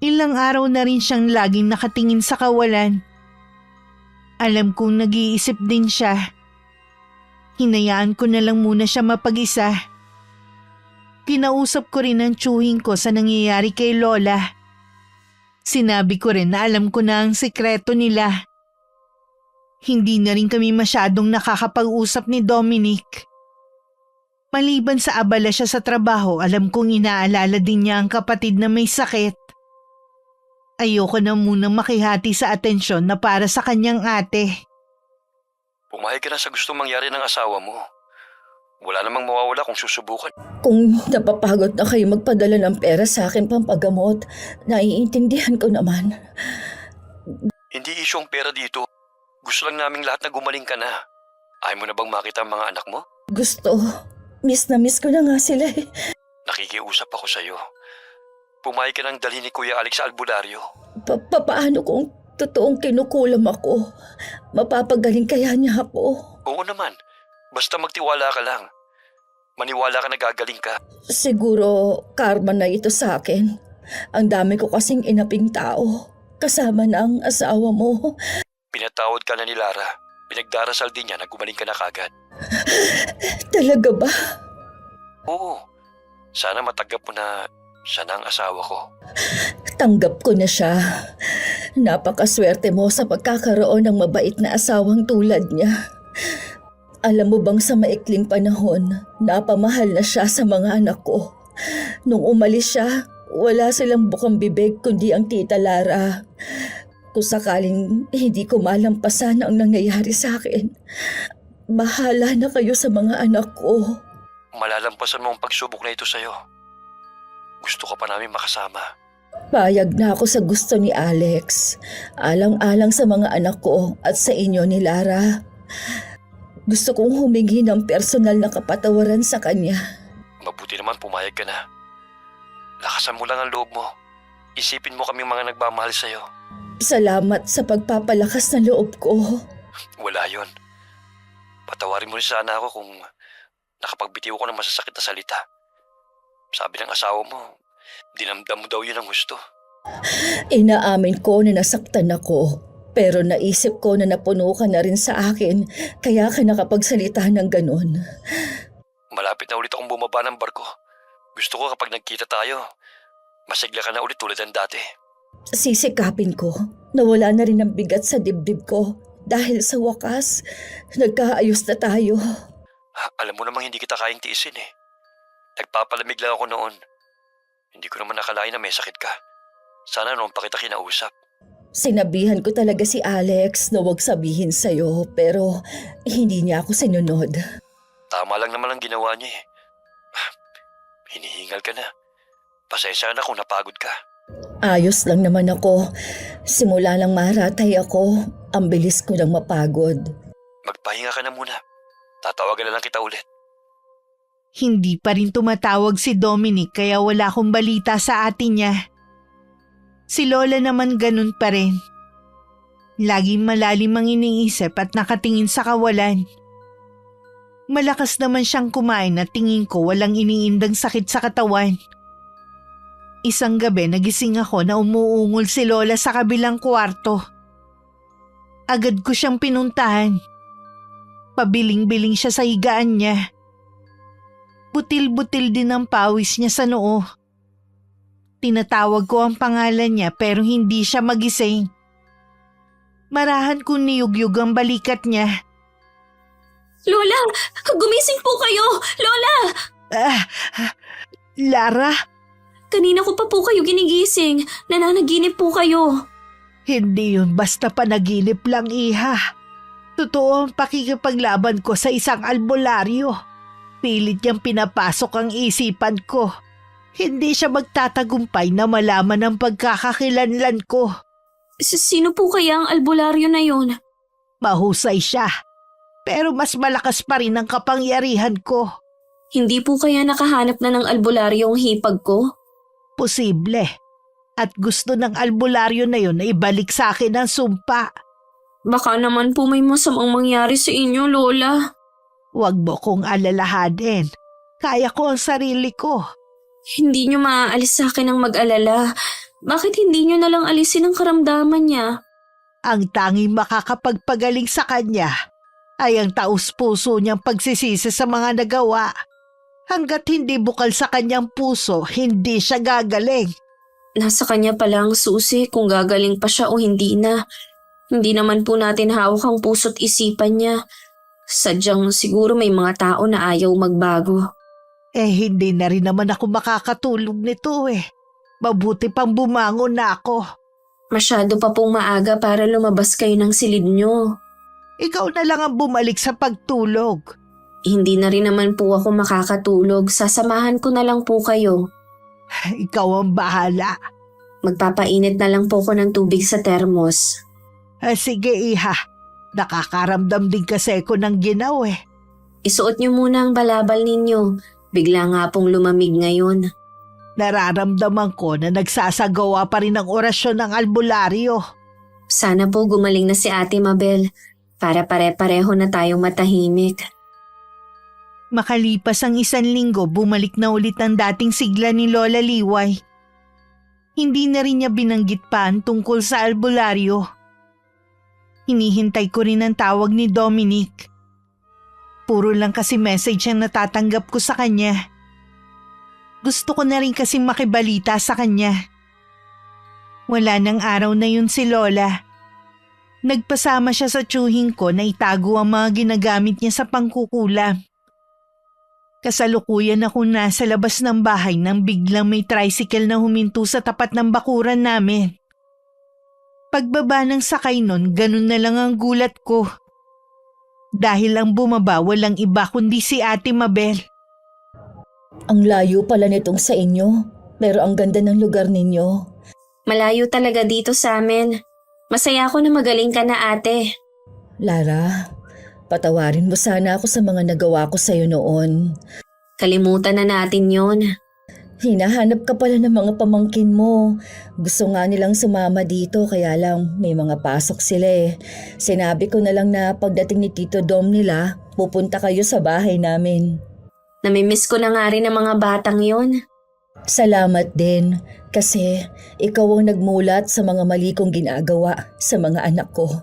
Ilang araw na rin siyang laging nakatingin sa kawalan. Alam kong nag-iisip din siya. Hinayaan ko na lang muna siya mapag-isa. Kinausap ko rin ang tiyuhin ko sa nangyayari kay Lola. Sinabi ko rin na alam ko na ang sikreto nila. Hindi na rin kami masyadong nakakapag-usap ni Dominic. Maliban sa abala siya sa trabaho, alam kong inaalala din niya ang kapatid na may sakit. Ayoko na munang makihati sa atensyon na para sa kanyang ate. Pumayag ka na sa gustong mangyari ng asawa mo. Wala namang mawawala kung susubukan. Kung napapagod na kayo magpadala ng pera sa akin pampagamot, naiintindihan ko naman. Hindi isyong pera dito. Gusto lang naming lahat na gumaling ka na. Ayaw mo na bang makita ang mga anak mo? Gusto. Miss na miss ko na nga sila eh. Nakikiusap ako sa'yo. Pumayag ka nang dalhin ni Kuya Alex sa albularyo. Paano kung totoong kinukulam ako? Mapapagaling kaya niya ako? Oo naman. Basta magtiwala ka lang. Maniwala ka na gagaling ka. Siguro karma na ito sa akin. Ang dami ko kasing inaping tao. Kasama na ang asawa mo. Pinatawad ka na ni Lara. Pinagdarasal din niya na gumaling ka na kagad. Talaga ba? Oo. Sana matanggap mo na siya na ang asawa ko. Tanggap ko na siya. Napakaswerte mo sa pagkakaroon ng mabait na asawang tulad niya. Alam mo bang sa maikling panahon, napamahal na siya sa mga anak ko. Nung umalis siya, wala silang bukang bibig kundi ang tita Lara. Kung sakaling hindi ko malampasan ang nangyayari sa akin, bahala na kayo sa mga anak ko. Malalampasan mo ang pagsubok na ito sa'yo. Gusto ka pa namin makasama. Payag na ako sa gusto ni Alex. Alang-alang sa mga anak ko at sa inyo ni Lara. Gusto kong humingi ng personal na kapatawaran sa kanya. Mabuti naman pumayag ka na. Lakasan mo lang ang loob mo. Isipin mo kaming mga nagmamahal sa'yo. Salamat sa pagpapalakas ng loob ko. Wala yon. Patawarin mo rin sana ako kung nakapagbitiw ko ng masasakit na salita. Sabi ng asawa mo, dinamdam mo daw yun ang gusto. Inaamin ko na nasaktan ako. Pero naisip ko na napuno ka na rin sa akin, kaya ka nakapagsalita ng ganun. Malapit na ulit akong bumaba ng barko. Gusto ko kapag nagkita tayo, masigla ka na ulit tulad ng dati. Sisikapin ko. Nawala na rin ang bigat sa dibdib ko. Dahil sa wakas, nagkaayos na tayo. Alam mo namang hindi kita kayang tiisin eh. Nagpapalamig lang ako noon. Hindi ko naman nakalain na may sakit ka. Sana noon pa kita kinausap. Sinabihan ko talaga si Alex na huwag sabihin sa'yo, pero hindi niya ako sinunod. Tama lang naman ang ginawa niya eh. Hinihingal ka na. Pasensya na kung napagod ka. Ayos lang naman ako. Simula lang maratay ako, ang bilis ko lang mapagod. Magpahinga ka na muna. Tatawagan na lang kita ulit. Hindi pa rin tumatawag si Dominic kaya wala akong balita sa atin niya. Si Lola naman ganun pa rin. Laging malalim ang iniisip at nakatingin sa kawalan. Malakas naman siyang kumain at tingin ko walang iniindang sakit sa katawan. Isang gabi nagising ako na umuungol si Lola sa kabilang kwarto. Agad ko siyang pinuntahan. Pabiling-biling siya sa higaan niya. Butil-butil din ang pawis niya sa noo. Tinatawag ko ang pangalan niya pero hindi siya magising. Marahan kong niyugyug ang balikat niya. Lola! Gumising po kayo! Lola! Lara, Kanina ko pa po kayo ginigising. Nananaginip po kayo. hindi yun basta panaginip lang, iha. Totoo ang pakikipaglaban ko sa isang albularyo. Pilit niyang pinapasok ang isipan ko. Hindi siya magtatagumpay na malaman ang pagkakakilanlan ko. Sino po kaya ang albularyo na yun? Mahusay siya. Pero mas malakas pa rin ang kapangyarihan ko. Hindi po kaya nakahanap na ng albularyo ang hipag ko? Posible. At gusto ng albularyo na yun na ibalik sa akin ang sumpa. Baka naman po may masamang mangyari sa inyo, Lola. Huwag mo kong alalahanin. Kaya ko ang sarili ko. Hindi niyo maaalis sa akin ang mag-alala. Bakit hindi niyo nalang alisin ang karamdaman niya? Ang tanging makakapagpagaling sa kanya ay ang taus-puso niyang pagsisisi sa mga nagawa. Hanggat hindi bukal sa kanyang puso, hindi siya gagaling. Nasa kanya pala ang susi kung gagaling pa siya o hindi na. Hindi naman po natin hawak ang puso't isipan niya. Sadyang siguro may mga tao na ayaw magbago. Hindi na rin naman ako makakatulog nito eh. Mabuti pang bumangon na ako. Masyado pa pong maaga para lumabas kayo ng silid niyo. Ikaw na lang ang bumalik sa pagtulog. Hindi na rin naman po ako makakatulog. Sasamahan ko na lang po kayo. Ikaw ang bahala. Magpapainit na lang po ko ng tubig sa termos. Sige, iha. Nakakaramdam din kasi ako ng ginaw eh. Isuot niyo muna ang balabal ninyo. Bigla nga pong lumamig ngayon. Nararamdaman ko na nagsasagawa pa rin ang orasyon ng albularyo. Sana po gumaling na si Ate Mabel para pare-pareho na tayong matahimik. Makalipas ang 1 linggo, bumalik na ulit ang dating sigla ni Lola Liway. Hindi na rin niya binanggit pa ang tungkol sa albularyo. Hinihintay ko rin ang tawag ni Dominic. Puro lang kasi message ang natatanggap ko sa kanya. Gusto ko na rin kasing makibalita sa kanya. Wala nang araw na yun si Lola. Nagpasama siya sa tiyuhin ko na itago ang mga ginagamit niya sa pangkukulam. Kasalukuyan ako nasa labas ng bahay nang biglang may tricycle na huminto sa tapat ng bakuran namin. Pagbaba ng sakay nun, ganun na lang ang gulat ko. Dahil ang bumaba walang iba kundi si Ate Mabel. Ang layo pala nitong sa inyo, pero ang ganda ng lugar ninyo. Malayo talaga dito sa amin. Masaya ako na magaling ka na, ate. Lara, patawarin mo sana ako sa mga nagawa ko sa'yo noon. Kalimutan na natin yon. Hinahanap ka pala ng mga pamangkin mo. Gusto nga nilang sumama dito kaya lang may mga pasok sila eh. Sinabi ko na lang na pagdating ni Tito Dom nila, pupunta kayo sa bahay namin. Namimiss ko na nga rin ang mga batang yon. Salamat din kasi ikaw ang nagmulat sa mga mali kong ginagawa sa mga anak ko.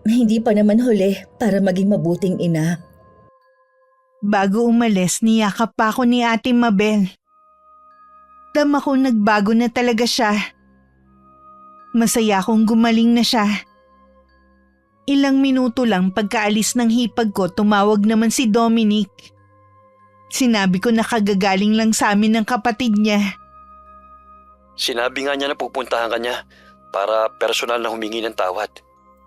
Hindi pa naman huli para maging mabuting ina. Bago umalis, niyakap pa ako ni Ate Mabel. Dama ko nagbago na talaga siya. Masaya akong gumaling na siya. Ilang minuto lang pagkaalis ng hipag ko, tumawag naman si Dominic. Sinabi ko na kagagaling lang sa amin ng kapatid niya. Sinabi nga niya na pupuntahan ka niya para personal na humingi ng tawad.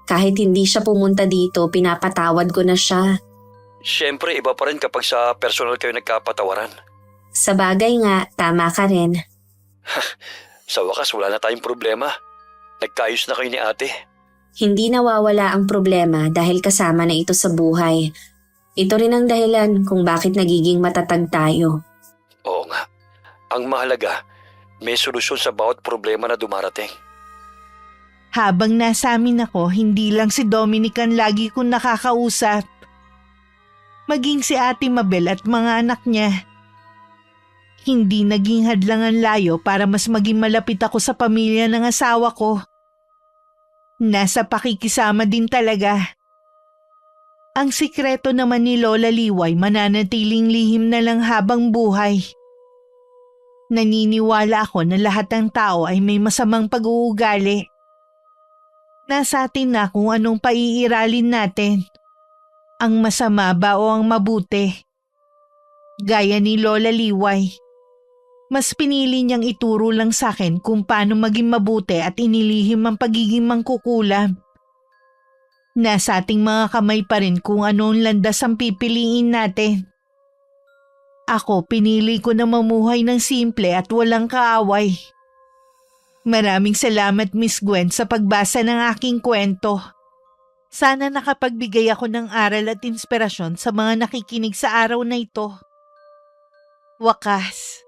Kahit hindi siya pumunta dito, pinapatawad ko na siya. Siyempre, iba pa rin kapag sa personal kayo nagkapatawaran. Sa bagay nga, tama ka rin. Sa wakas, wala na tayong problema. Nagkaayos na kayo ni ate. Hindi nawawala ang problema dahil kasama na ito sa buhay. Ito rin ang dahilan kung bakit nagiging matatag tayo. Oo nga. Ang mahalaga, may solusyon sa bawat problema na dumarating. Habang nasa amin ako, hindi lang si Dominic ang lagi kong nakakausap. Maging si Ate Mabel at mga anak niya. Hindi naging hadlang ang layo para mas maging malapit ako sa pamilya ng asawa ko. Nasa pakikisama din talaga. Ang sikreto naman ni Lola Liway mananatiling lihim na lang habang buhay. Naniniwala ako na lahat ng tao ay may masamang pag-uugali. Nasa atin na kung anong paiiralin natin. Ang masama ba o ang mabuti? Gaya ni Lola Liway. Mas pinili niyang ituro lang sa akin kung paano maging mabuti at inilihim ang pagiging mangkukulam. Nasa ating mga kamay pa rin kung anong landas ang pipiliin natin. Ako, pinili ko na mamuhay ng simple at walang kaaway. Maraming salamat Miss Gwen sa pagbasa ng aking kwento. Sana nakapagbigay ako ng aral at inspirasyon sa mga nakikinig sa araw na ito. Wakas.